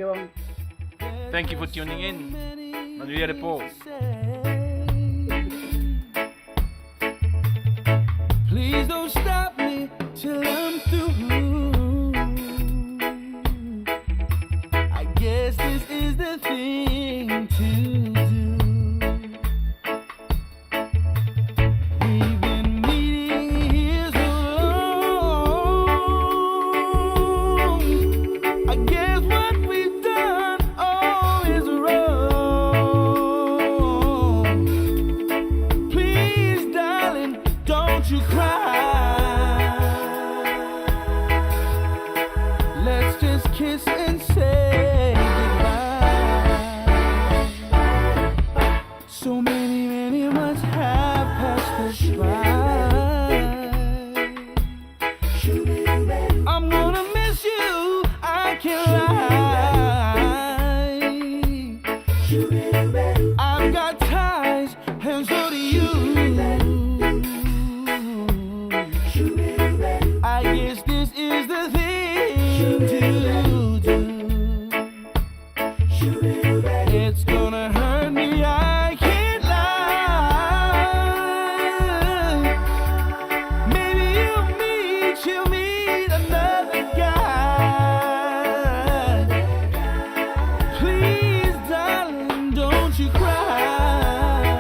S4: Thank you for tuning in. Manuia report.
S7: Please don't stop me till I'm through. I guess this is the thing to do. We've been meeting here so long. I guess what we've done all is wrong. Please, darling, don't you cry. Let's just kiss and say goodbye. So many months have passed us by. I'm gonna miss you, I can't lie. I've got ties, and so do you. I guess this is the thing to do. It's gonna hurt me, I can't lie. Maybe you'll meet another guy. Please, darling, don't you cry.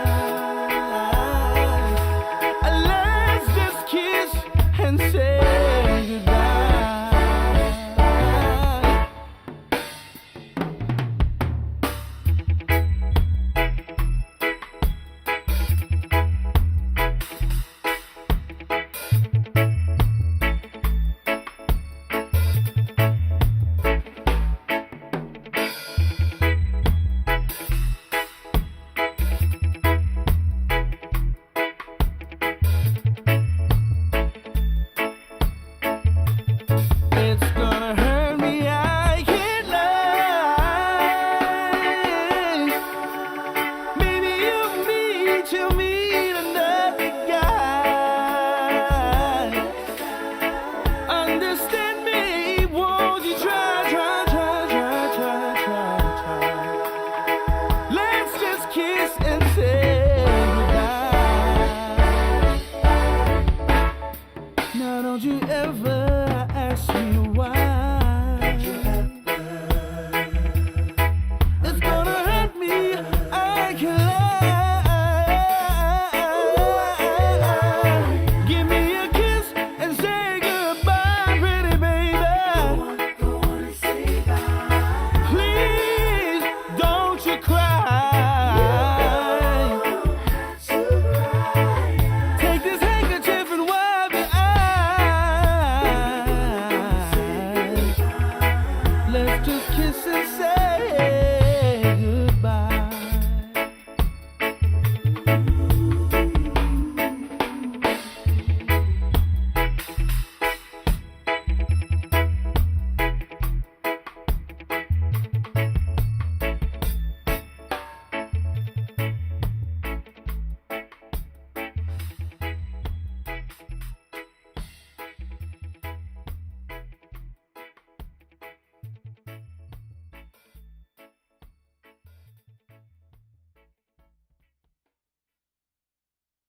S7: Let's just kiss and say goodbye. ask me why.